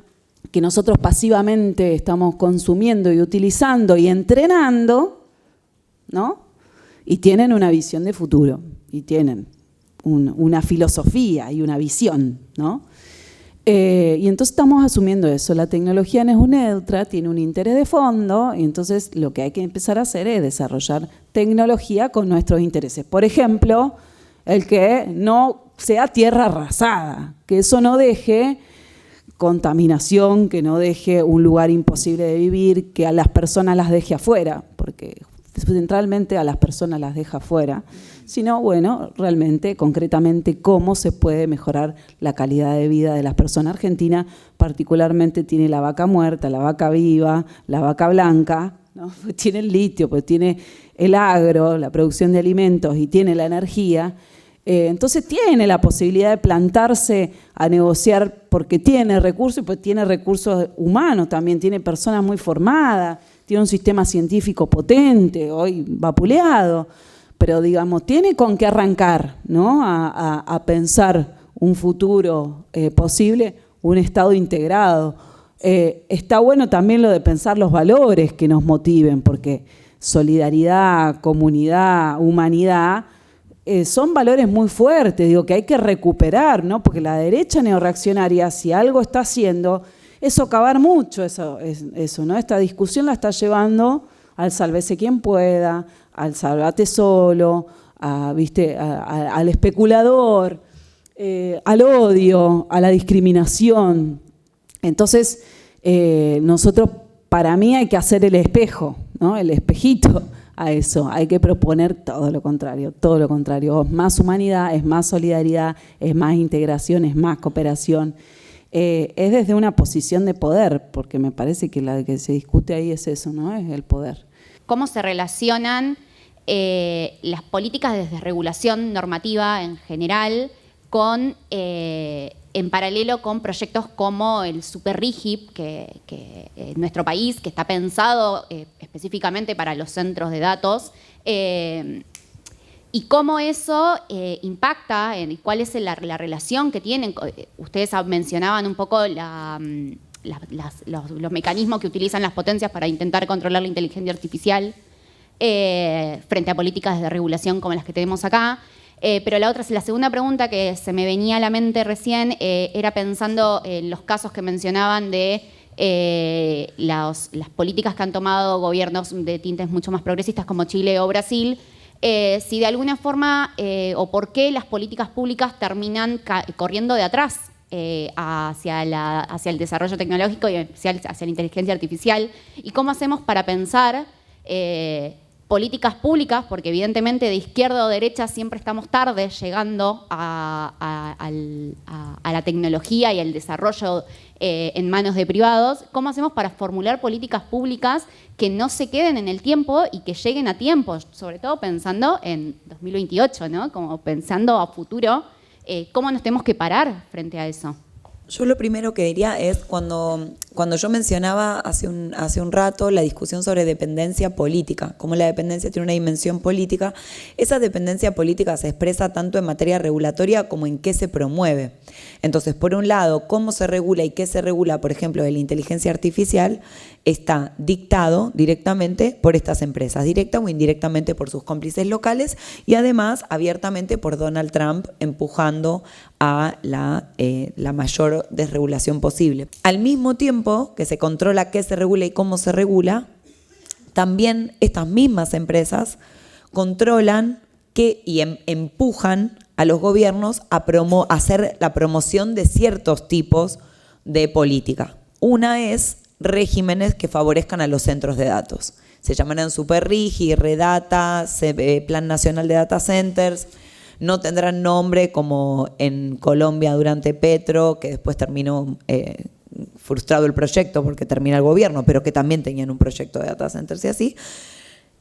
que nosotros pasivamente estamos consumiendo y utilizando y entrenando, ¿no? Y tienen una visión de futuro, y tienen una filosofía y una visión, ¿no? Y entonces estamos asumiendo eso. La tecnología no es neutra, tiene un interés de fondo, y entonces lo que hay que empezar a hacer es desarrollar tecnología con nuestros intereses. Por ejemplo, el que no sea tierra arrasada, que eso no deje contaminación, que no deje un lugar imposible de vivir, que a las personas las deje afuera, porque centralmente a las personas las deja afuera, sino, bueno, realmente, concretamente, cómo se puede mejorar la calidad de vida de las personas. Argentina particularmente tiene la vaca muerta, la vaca viva, la vaca blanca, ¿no? Pues tiene el litio, pues tiene el agro, la producción de alimentos, y tiene la energía. Entonces tiene la posibilidad de plantarse a negociar porque tiene recursos, y pues tiene recursos humanos también, tiene personas muy formadas, tiene un sistema científico potente, hoy vapuleado, pero digamos, tiene con qué arrancar, ¿no?, a pensar un futuro posible, un Estado integrado. Está bueno también lo de pensar los valores que nos motiven, porque solidaridad, comunidad, humanidad, son valores muy fuertes, digo, que hay que recuperar, ¿no? Porque la derecha neorreaccionaria, si algo está haciendo, es socavar mucho eso, ¿no? Esta discusión la está llevando al sálvese quien pueda, al sálvate solo, al especulador, al odio, a la discriminación. Entonces, nosotros, para mí, hay que hacer el espejo, ¿no?, el espejito a eso. Hay que proponer todo lo contrario, todo lo contrario. Es más humanidad, es más solidaridad, es más integración, es más cooperación. Es desde una posición de poder, porque me parece que la que se discute ahí es eso, ¿no?, es el poder. ¿Cómo se relacionan las políticas de desregulación normativa en general con, en paralelo con proyectos como el Super RIGIP, que en nuestro país, que está pensado específicamente para los centros de datos, y cómo eso impacta, cuál es la relación que tienen? Ustedes mencionaban un poco los mecanismos que utilizan las potencias para intentar controlar la inteligencia artificial frente a políticas de regulación como las que tenemos acá. Pero la segunda pregunta que se me venía a la mente recién era pensando en los casos que mencionaban de las políticas que han tomado gobiernos de tintes mucho más progresistas como Chile o Brasil, si de alguna forma o por qué las políticas públicas terminan corriendo de atrás hacia el desarrollo tecnológico y hacia la inteligencia artificial, y cómo hacemos para pensar políticas públicas, porque evidentemente de izquierda o derecha siempre estamos tarde llegando a la tecnología y al desarrollo en manos de privados. ¿Cómo hacemos para formular políticas públicas que no se queden en el tiempo y que lleguen a tiempo? Sobre todo pensando en 2028, ¿no? Como pensando a futuro, ¿cómo nos tenemos que parar frente a eso? Yo lo primero que diría es cuando yo mencionaba hace un rato la discusión sobre dependencia política, cómo la dependencia tiene una dimensión política, esa dependencia política se expresa tanto en materia regulatoria como en qué se promueve. Entonces, por un lado, cómo se regula y qué se regula, por ejemplo, de la inteligencia artificial, está dictado directamente por estas empresas, directa o indirectamente por sus cómplices locales y además abiertamente por Donald Trump empujando a la mayor desregulación posible. Al mismo tiempo que se controla qué se regula y cómo se regula, también estas mismas empresas controlan y empujan a los gobiernos a hacer la promoción de ciertos tipos de política. Una es regímenes que favorezcan a los centros de datos. Se llamarán SuperRigi, Redata, Plan Nacional de Data Centers. No tendrán nombre como en Colombia durante Petro, que después terminó frustrado el proyecto porque termina el gobierno, pero que también tenían un proyecto de data centers y así.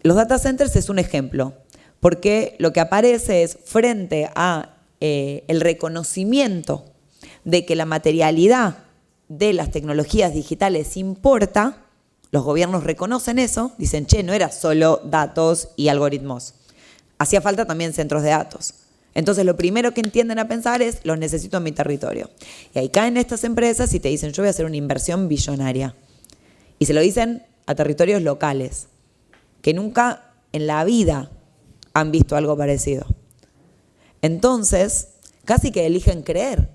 Los data centers es un ejemplo, porque lo que aparece es frente a el reconocimiento de que la materialidad de las tecnologías digitales importa. Los gobiernos reconocen eso, dicen, che, no era solo datos y algoritmos, hacía falta también centros de datos. Entonces lo primero que entienden a pensar es, los necesito en mi territorio. Y ahí caen estas empresas y te dicen, yo voy a hacer una inversión billonaria. Y se lo dicen a territorios locales, que nunca en la vida han visto algo parecido. Entonces, casi que eligen creer.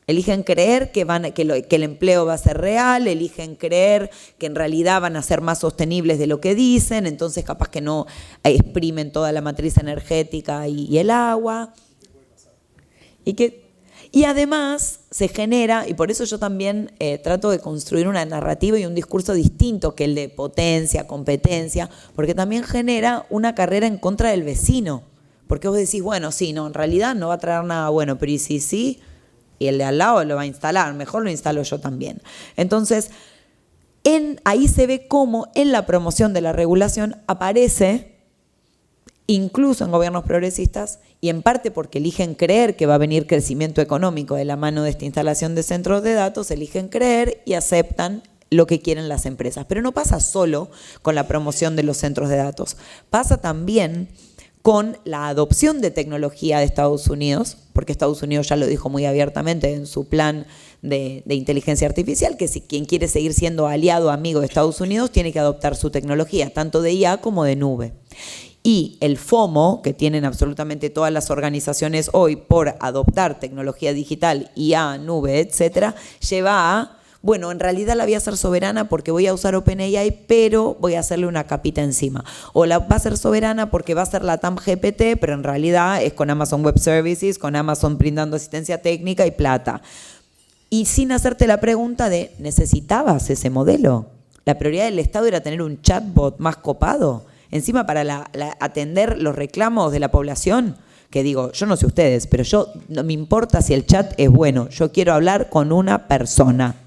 Eligen creer que el empleo va a ser real, eligen creer que en realidad van a ser más sostenibles de lo que dicen, entonces capaz que no exprimen toda la matriz energética y el agua. Y además se genera, y por eso yo también trato de construir una narrativa y un discurso distinto que el de potencia, competencia, porque también genera una carrera en contra del vecino. Porque vos decís, bueno, sí, no, en realidad no va a traer nada bueno, pero ¿y si sí? Y el de al lado lo va a instalar, mejor lo instalo yo también. Entonces, ahí se ve cómo en la promoción de la regulación aparece, incluso en gobiernos progresistas, y en parte porque eligen creer que va a venir crecimiento económico de la mano de esta instalación de centros de datos, eligen creer y aceptan lo que quieren las empresas. Pero no pasa solo con la promoción de los centros de datos, pasa también con la adopción de tecnología de Estados Unidos, porque Estados Unidos ya lo dijo muy abiertamente en su plan de inteligencia artificial, que si quien quiere seguir siendo aliado, amigo de Estados Unidos, tiene que adoptar su tecnología, tanto de IA como de nube. Y el FOMO, que tienen absolutamente todas las organizaciones hoy por adoptar tecnología digital, IA, nube, etcétera, lleva a, bueno, en realidad la voy a hacer soberana porque voy a usar OpenAI, pero voy a hacerle una capita encima. O la va a ser soberana porque va a ser la TAM GPT, pero en realidad es con Amazon Web Services, con Amazon brindando asistencia técnica y plata. Y sin hacerte la pregunta de, ¿necesitabas ese modelo? La prioridad del Estado era tener un chatbot más copado, encima para atender los reclamos de la población. Que digo, yo no sé ustedes, pero yo no me importa si el chat es bueno, yo quiero hablar con una persona.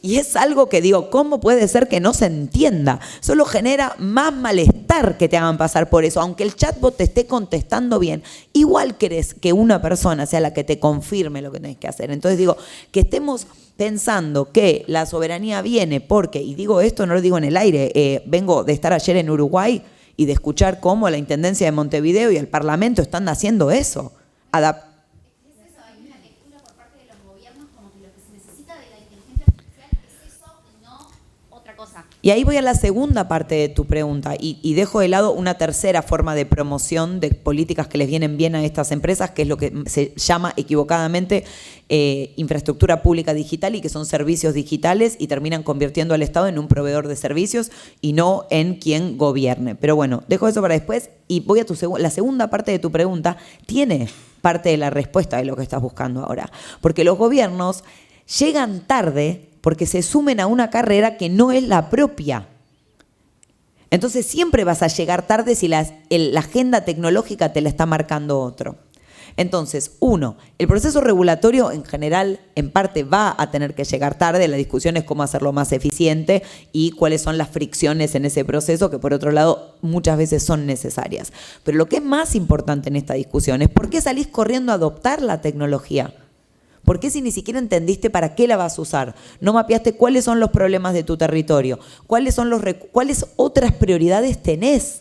Y es algo que digo, ¿cómo puede ser que no se entienda? Solo genera más malestar que te hagan pasar por eso. Aunque el chatbot te esté contestando bien, igual querés que una persona sea la que te confirme lo que tenés que hacer. Entonces digo, que estemos pensando que la soberanía viene porque, y digo esto, no lo digo en el aire, vengo de estar ayer en Uruguay y de escuchar cómo la Intendencia de Montevideo y el Parlamento están haciendo eso. Y ahí voy a la segunda parte de tu pregunta y dejo de lado una tercera forma de promoción de políticas que les vienen bien a estas empresas, que es lo que se llama equivocadamente infraestructura pública digital, y que son servicios digitales y terminan convirtiendo al Estado en un proveedor de servicios y no en quien gobierne. Pero bueno, dejo eso para después y voy a la segunda parte de tu pregunta. Tiene parte de la respuesta de lo que estás buscando ahora, porque los gobiernos llegan tarde porque se sumen a una carrera que no es la propia. Entonces siempre vas a llegar tarde si la agenda tecnológica te la está marcando otro. Entonces, uno, el proceso regulatorio en general, en parte, va a tener que llegar tarde. La discusión es cómo hacerlo más eficiente y cuáles son las fricciones en ese proceso, que por otro lado muchas veces son necesarias. Pero lo que es más importante en esta discusión es por qué salís corriendo a adoptar la tecnología. ¿Por qué si ni siquiera entendiste para qué la vas a usar? No mapeaste cuáles son los problemas de tu territorio, cuáles otras prioridades tenés.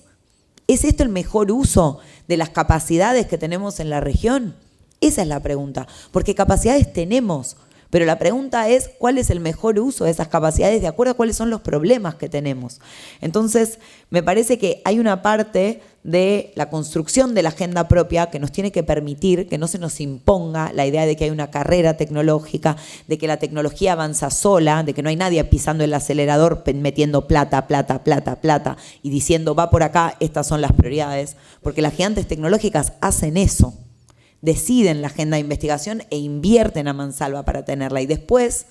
¿Es esto el mejor uso de las capacidades que tenemos en la región? Esa es la pregunta, porque capacidades tenemos, pero la pregunta es cuál es el mejor uso de esas capacidades de acuerdo a cuáles son los problemas que tenemos. Entonces, me parece que hay una parte de la construcción de la agenda propia que nos tiene que permitir que no se nos imponga la idea de que hay una carrera tecnológica, de que la tecnología avanza sola, de que no hay nadie pisando el acelerador metiendo plata y diciendo va por acá, estas son las prioridades, porque las gigantes tecnológicas hacen eso, deciden la agenda de investigación e invierten a mansalva para tenerla y después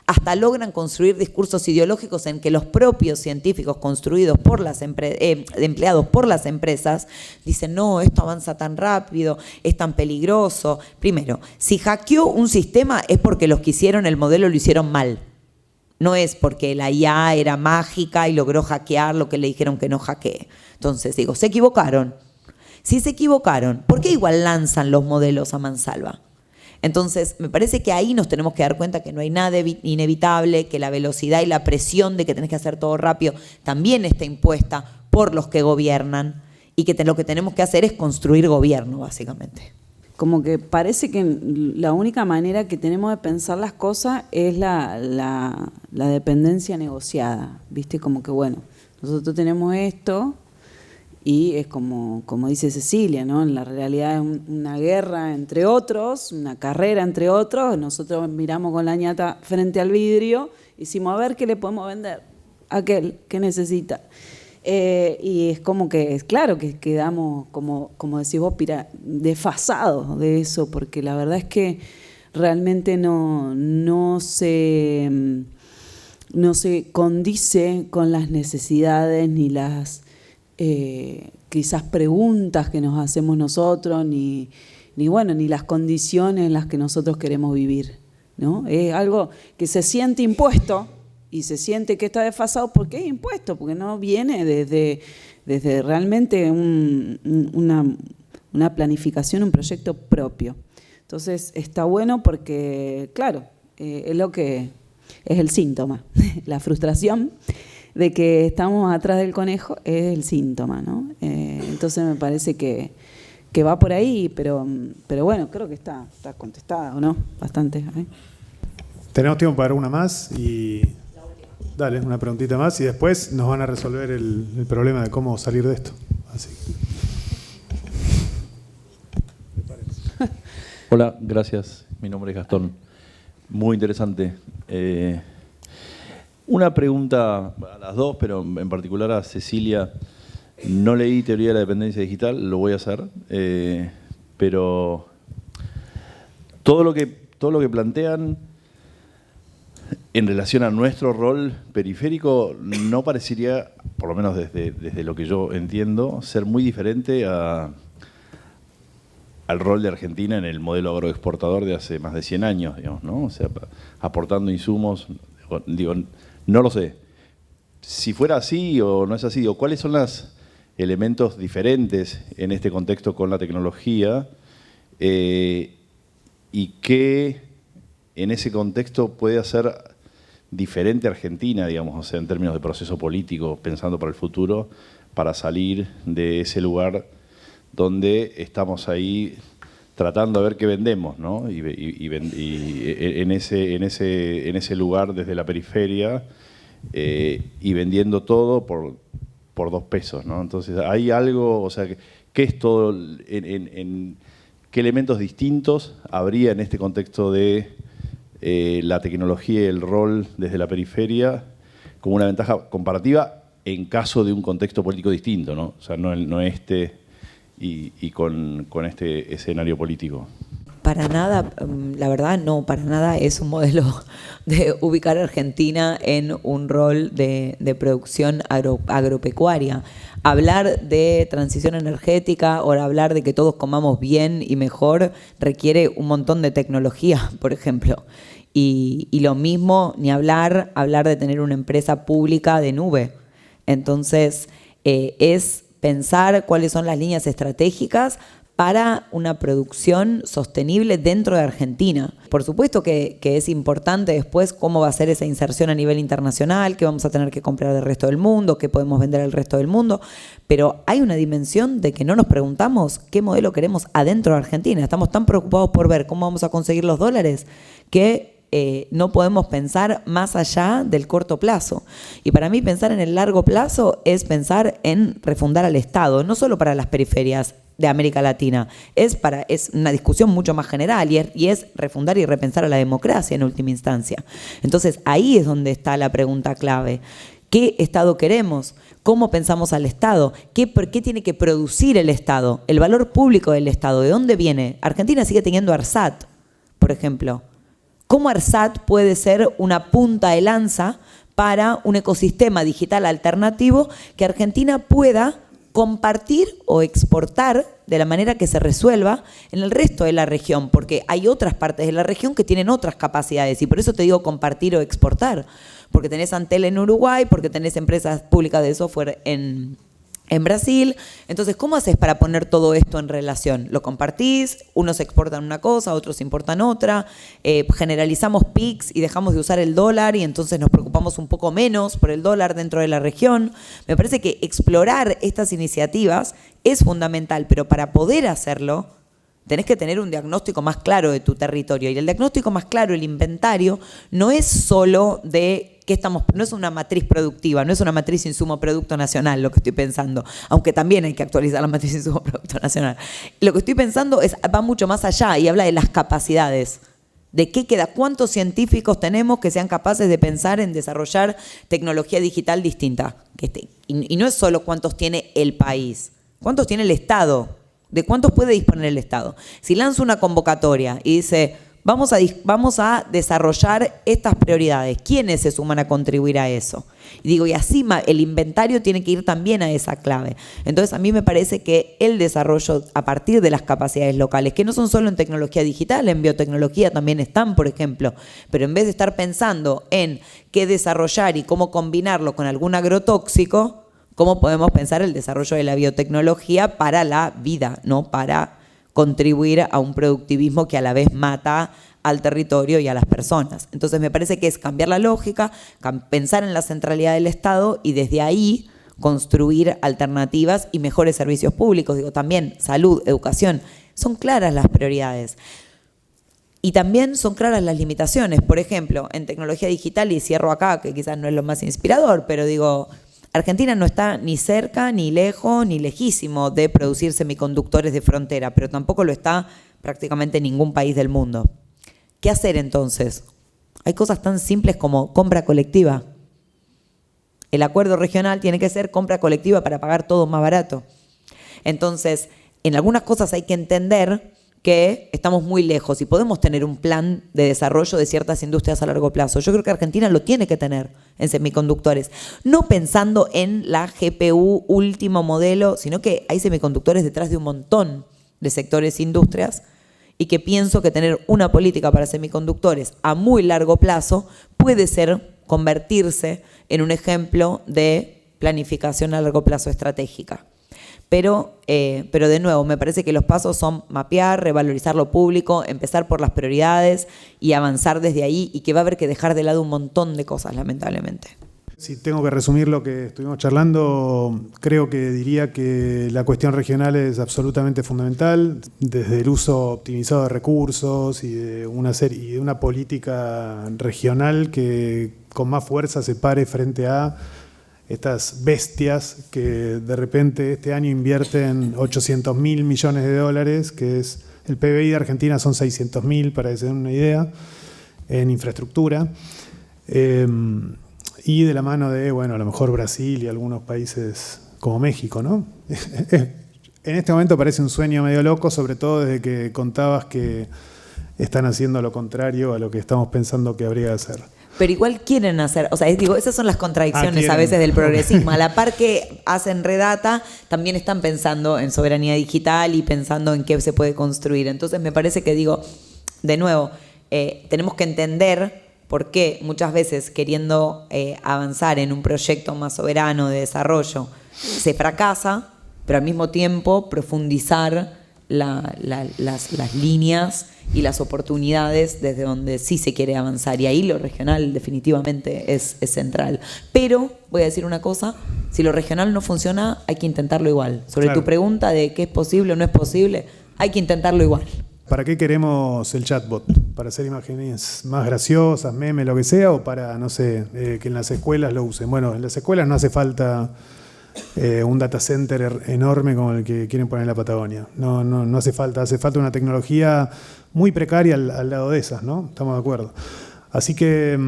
hasta logran construir discursos ideológicos en que los propios científicos construidos por empleados por las empresas dicen, no, esto avanza tan rápido, es tan peligroso. Primero, si hackeó un sistema es porque los que hicieron el modelo lo hicieron mal. No es porque la IA era mágica y logró hackear lo que le dijeron que no hackee. Entonces digo, se equivocaron. Si se equivocaron, ¿por qué igual lanzan los modelos a mansalva? Entonces, me parece que ahí nos tenemos que dar cuenta que no hay nada inevitable, que la velocidad y la presión de que tenés que hacer todo rápido también está impuesta por los que gobiernan y que lo que tenemos que hacer es construir gobierno, básicamente. Como que parece que la única manera que tenemos de pensar las cosas es la dependencia negociada, ¿viste? Como que, bueno, nosotros tenemos esto. Y es como dice Cecilia, ¿no? En la realidad es una guerra entre otros, una carrera entre otros. Nosotros miramos con la ñata frente al vidrio y decimos, a ver qué le podemos vender a aquel que necesita. Y es como que, es claro que quedamos, como decís vos, desfasados de eso, porque la verdad es que realmente no se condice con las necesidades ni las quizás preguntas que nos hacemos nosotros, ni las condiciones en las que nosotros queremos vivir, ¿no? Es algo que se siente impuesto y se siente que está desfasado porque es impuesto, porque no viene desde realmente una planificación, un proyecto propio. Entonces está bueno porque, claro, es lo que es el síntoma, la frustración de que estamos atrás del conejo es el síntoma, ¿no? Entonces me parece que va por ahí, pero bueno, creo que está contestada, ¿o no? Bastante. Tenemos tiempo para una más y dale, una preguntita más y después nos van a resolver el problema de cómo salir de esto. Así. Hola, gracias. Mi nombre es Gastón. Muy interesante. Una pregunta a las dos, pero en particular a Cecilia. No leí Teoría de la Dependencia Digital, lo voy a hacer, pero todo lo que plantean en relación a nuestro rol periférico no parecería, por lo menos desde lo que yo entiendo, ser muy diferente al rol de Argentina en el modelo agroexportador de hace más de 100 años, digamos, ¿no? O sea, aportando insumos, digo, no lo sé. Si fuera así o no es así, o cuáles son los elementos diferentes en este contexto con la tecnología y qué en ese contexto puede hacer diferente Argentina, digamos, o sea, en términos de proceso político, pensando para el futuro, para salir de ese lugar donde estamos ahí tratando de ver qué vendemos, ¿no? Y en ese lugar desde la periferia y vendiendo todo por 2 pesos, ¿no? Entonces hay algo, o sea, ¿qué es todo, qué elementos distintos habría en este contexto de la tecnología y el rol desde la periferia como una ventaja comparativa en caso de un contexto político distinto, ¿no? O sea, no este y con este escenario político. Para nada, la verdad no, para nada es un modelo de ubicar a Argentina en un rol de producción agropecuaria. Hablar de transición energética o hablar de que todos comamos bien y mejor requiere un montón de tecnología, por ejemplo. Y lo mismo, ni hablar de tener una empresa pública de nube. Entonces, es pensar cuáles son las líneas estratégicas para una producción sostenible dentro de Argentina. Por supuesto que es importante después cómo va a ser esa inserción a nivel internacional, qué vamos a tener que comprar del resto del mundo, qué podemos vender al resto del mundo, pero hay una dimensión de que no nos preguntamos qué modelo queremos adentro de Argentina. Estamos tan preocupados por ver cómo vamos a conseguir los dólares que no podemos pensar más allá del corto plazo. Y para mí pensar en el largo plazo es pensar en refundar al Estado, no solo para las periferias de América Latina, es una discusión mucho más general y es refundar y repensar a la democracia en última instancia. Entonces ahí es donde está la pregunta clave. ¿Qué Estado queremos? ¿Cómo pensamos al Estado? ¿Qué tiene que producir el Estado? El valor público del Estado, ¿de dónde viene? Argentina sigue teniendo ARSAT, por ejemplo. ¿Cómo ARSAT puede ser una punta de lanza para un ecosistema digital alternativo que Argentina pueda compartir o exportar de la manera que se resuelva en el resto de la región? Porque hay otras partes de la región que tienen otras capacidades y por eso te digo compartir o exportar. Porque tenés Antel en Uruguay, porque tenés empresas públicas de software en Brasil. Entonces, ¿cómo haces para poner todo esto en relación? Lo compartís, unos exportan una cosa, otros importan otra, generalizamos PIX y dejamos de usar el dólar y entonces nos preocupamos un poco menos por el dólar dentro de la región. Me parece que explorar estas iniciativas es fundamental, pero para poder hacerlo tenés que tener un diagnóstico más claro de tu territorio. Y el diagnóstico más claro, el inventario, no es solo de no es una matriz productiva, no es una matriz insumo-producto nacional lo que estoy pensando, aunque también hay que actualizar la matriz insumo-producto nacional. Lo que estoy pensando va mucho más allá y habla de las capacidades. ¿De qué queda? ¿Cuántos científicos tenemos que sean capaces de pensar en desarrollar tecnología digital distinta? Y no es solo cuántos tiene el país, cuántos tiene el Estado, de cuántos puede disponer el Estado. Si lanza una convocatoria y dice, vamos a desarrollar estas prioridades, ¿quiénes se suman a contribuir a eso? Y así el inventario tiene que ir también a esa clave. Entonces a mí me parece que el desarrollo a partir de las capacidades locales, que no son solo en tecnología digital, en biotecnología también están, por ejemplo, pero en vez de estar pensando en qué desarrollar y cómo combinarlo con algún agrotóxico, ¿cómo podemos pensar el desarrollo de la biotecnología para la vida, no para contribuir a un productivismo que a la vez mata al territorio y a las personas? Entonces me parece que es cambiar la lógica, pensar en la centralidad del Estado y desde ahí construir alternativas y mejores servicios públicos. También salud, educación, son claras las prioridades. Y también son claras las limitaciones. Por ejemplo, en tecnología digital, y cierro acá, que quizás no es lo más inspirador, pero Argentina no está ni cerca, ni lejos, ni lejísimo de producir semiconductores de frontera, pero tampoco lo está prácticamente ningún país del mundo. ¿Qué hacer entonces? Hay cosas tan simples como compra colectiva. El acuerdo regional tiene que ser compra colectiva para pagar todo más barato. Entonces, en algunas cosas hay que entender que estamos muy lejos y podemos tener un plan de desarrollo de ciertas industrias a largo plazo. Yo creo que Argentina lo tiene que tener en semiconductores, no pensando en la GPU último modelo, sino que hay semiconductores detrás de un montón de sectores e industrias y que pienso que tener una política para semiconductores a muy largo plazo puede convertirse en un ejemplo de planificación a largo plazo estratégica. Pero de nuevo, me parece que los pasos son mapear, revalorizar lo público, empezar por las prioridades y avanzar desde ahí, y que va a haber que dejar de lado un montón de cosas, lamentablemente. Si tengo que resumir lo que estuvimos charlando, creo que diría que la cuestión regional es absolutamente fundamental, desde el uso optimizado de recursos y de una política regional que con más fuerza se pare frente a estas bestias que de repente este año invierten 800.000 millones de dólares, que es el PBI de Argentina son 600.000, para que se den una idea, en infraestructura. Y de la mano de, bueno, a lo mejor Brasil y algunos países como México, ¿no? En este momento parece un sueño medio loco, sobre todo desde que contabas que están haciendo lo contrario a lo que estamos pensando que habría que hacer. Pero igual quieren hacer, o sea, digo, esas son las contradicciones a veces del progresismo. A la par que hacen Redata, también están pensando en soberanía digital y pensando en qué se puede construir. Entonces me parece que, digo, de nuevo, tenemos que entender por qué muchas veces queriendo avanzar en un proyecto más soberano de desarrollo se fracasa, pero al mismo tiempo profundizar las líneas y las oportunidades desde donde sí se quiere avanzar. Y ahí lo regional definitivamente es central. Pero, voy a decir una cosa, si lo regional no funciona, hay que intentarlo igual. Sobre tu pregunta de qué es posible o no es posible, hay que intentarlo igual. ¿Para qué queremos el chatbot? ¿Para hacer imágenes más graciosas, memes, lo que sea? ¿O para, no sé, que en las escuelas lo usen? Bueno, en las escuelas no hace falta un data center enorme como el que quieren poner en la Patagonia. No hace falta una tecnología muy precaria al lado de esas, ¿no? Estamos de acuerdo. Así que,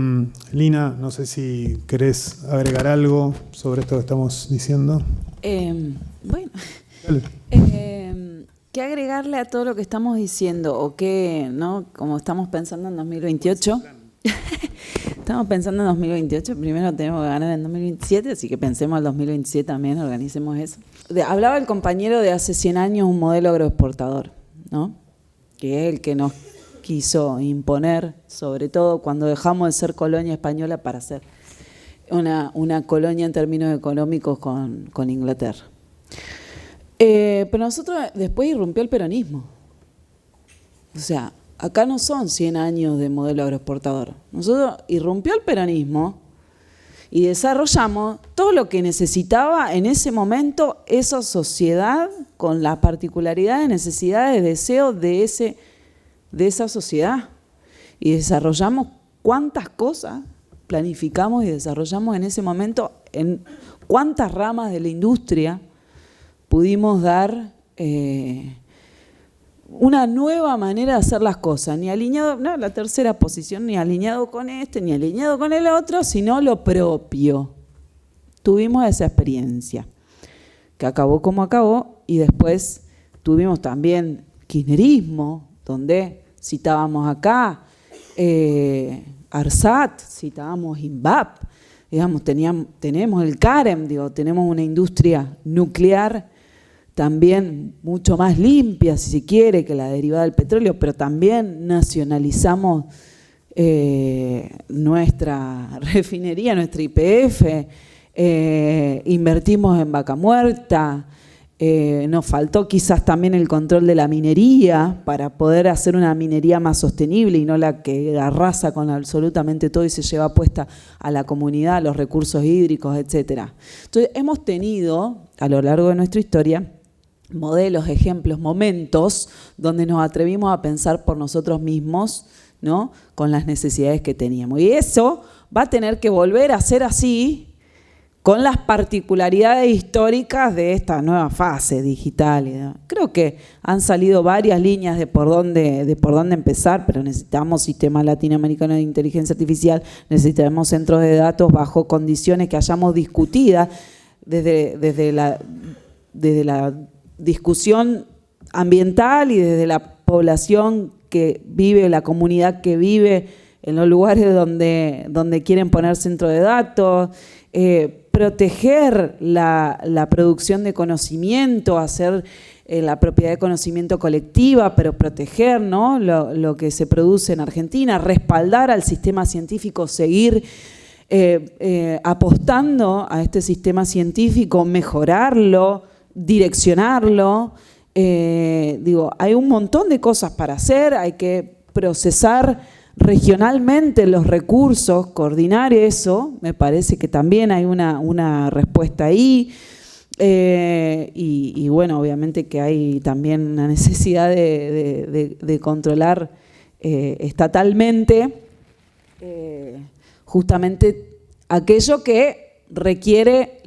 Lina, no sé si querés agregar algo sobre esto que estamos diciendo. Bueno, ¿qué agregarle a todo lo que estamos diciendo? O qué, ¿no? Como estamos pensando en 2028. Estamos pensando en 2028, primero tenemos que ganar en 2027, así que pensemos en 2027 también, organicemos eso. Hablaba el compañero de hace 100 años un modelo agroexportador, ¿no? Que es el que nos quiso imponer, sobre todo cuando dejamos de ser colonia española para ser una colonia en términos económicos con Inglaterra. Pero nosotros después irrumpió el peronismo. O sea, acá no son 100 años de modelo agroexportador. Nosotros irrumpió el peronismo y desarrollamos todo lo que necesitaba en ese momento esa sociedad con la particularidad de necesidades, de deseos de esa sociedad. Y desarrollamos cuántas cosas planificamos y desarrollamos en ese momento, en cuántas ramas de la industria pudimos dar una nueva manera de hacer las cosas, ni alineado, no, la tercera posición, ni alineado con este, ni alineado con el otro, sino lo propio. Tuvimos esa experiencia, que acabó como acabó, y después tuvimos también kirchnerismo, donde citábamos acá ARSAT, citábamos INVAP, digamos, tenemos el CAREM, digo, tenemos una industria nuclear también mucho más limpia, si se quiere, que la derivada del petróleo, pero también nacionalizamos nuestra refinería, nuestra YPF, invertimos en Vaca Muerta, nos faltó quizás también el control de la minería para poder hacer una minería más sostenible y no la que arrasa con absolutamente todo y se lleva puesta a la comunidad, los recursos hídricos, etc. Entonces hemos tenido a lo largo de nuestra historia modelos, ejemplos, momentos donde nos atrevimos a pensar por nosotros mismos, ¿no? Con las necesidades que teníamos. Y eso va a tener que volver a ser así con las particularidades históricas de esta nueva fase digital. Creo que han salido varias líneas de por dónde empezar, pero necesitamos sistema latinoamericano de inteligencia artificial, necesitamos centros de datos bajo condiciones que hayamos discutidas desde la discusión ambiental y desde la población que vive, la comunidad que vive en los lugares donde quieren poner centro de datos, proteger la producción de conocimiento, hacer la propiedad de conocimiento colectiva, pero proteger, ¿no? lo que se produce en Argentina, respaldar al sistema científico, seguir apostando a este sistema científico, mejorarlo, direccionarlo. Hay un montón de cosas para hacer, hay que procesar regionalmente los recursos, coordinar eso, me parece que también hay una respuesta ahí. Y bueno, obviamente que hay también una necesidad de controlar estatalmente justamente aquello que requiere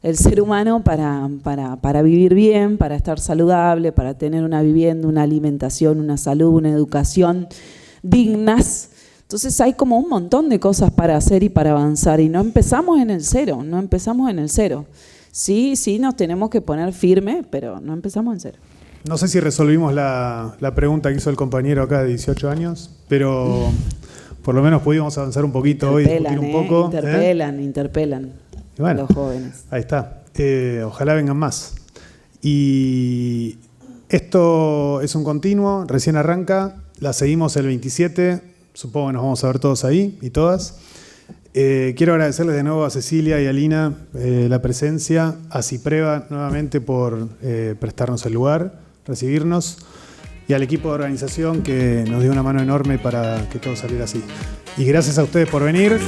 el ser humano para vivir bien, para estar saludable, para tener una vivienda, una alimentación, una salud, una educación dignas. Entonces hay como un montón de cosas para hacer y para avanzar y no empezamos en el cero. Sí, nos tenemos que poner firme, pero no empezamos en cero. No sé si resolvimos la pregunta que hizo el compañero acá de 18 años, pero por lo menos pudimos avanzar un poquito hoy, discutir un poco. Interpelan bueno, a los jóvenes. Ahí está. Ojalá vengan más. Y esto es un continuo, recién arranca, la seguimos el 27, supongo que nos vamos a ver todos ahí y todas. Quiero agradecerles de nuevo a Cecilia y a Lina la presencia, a Cipreva nuevamente por prestarnos el lugar, recibirnos, y al equipo de organización que nos dio una mano enorme para que todo saliera así. Y gracias a ustedes por venir.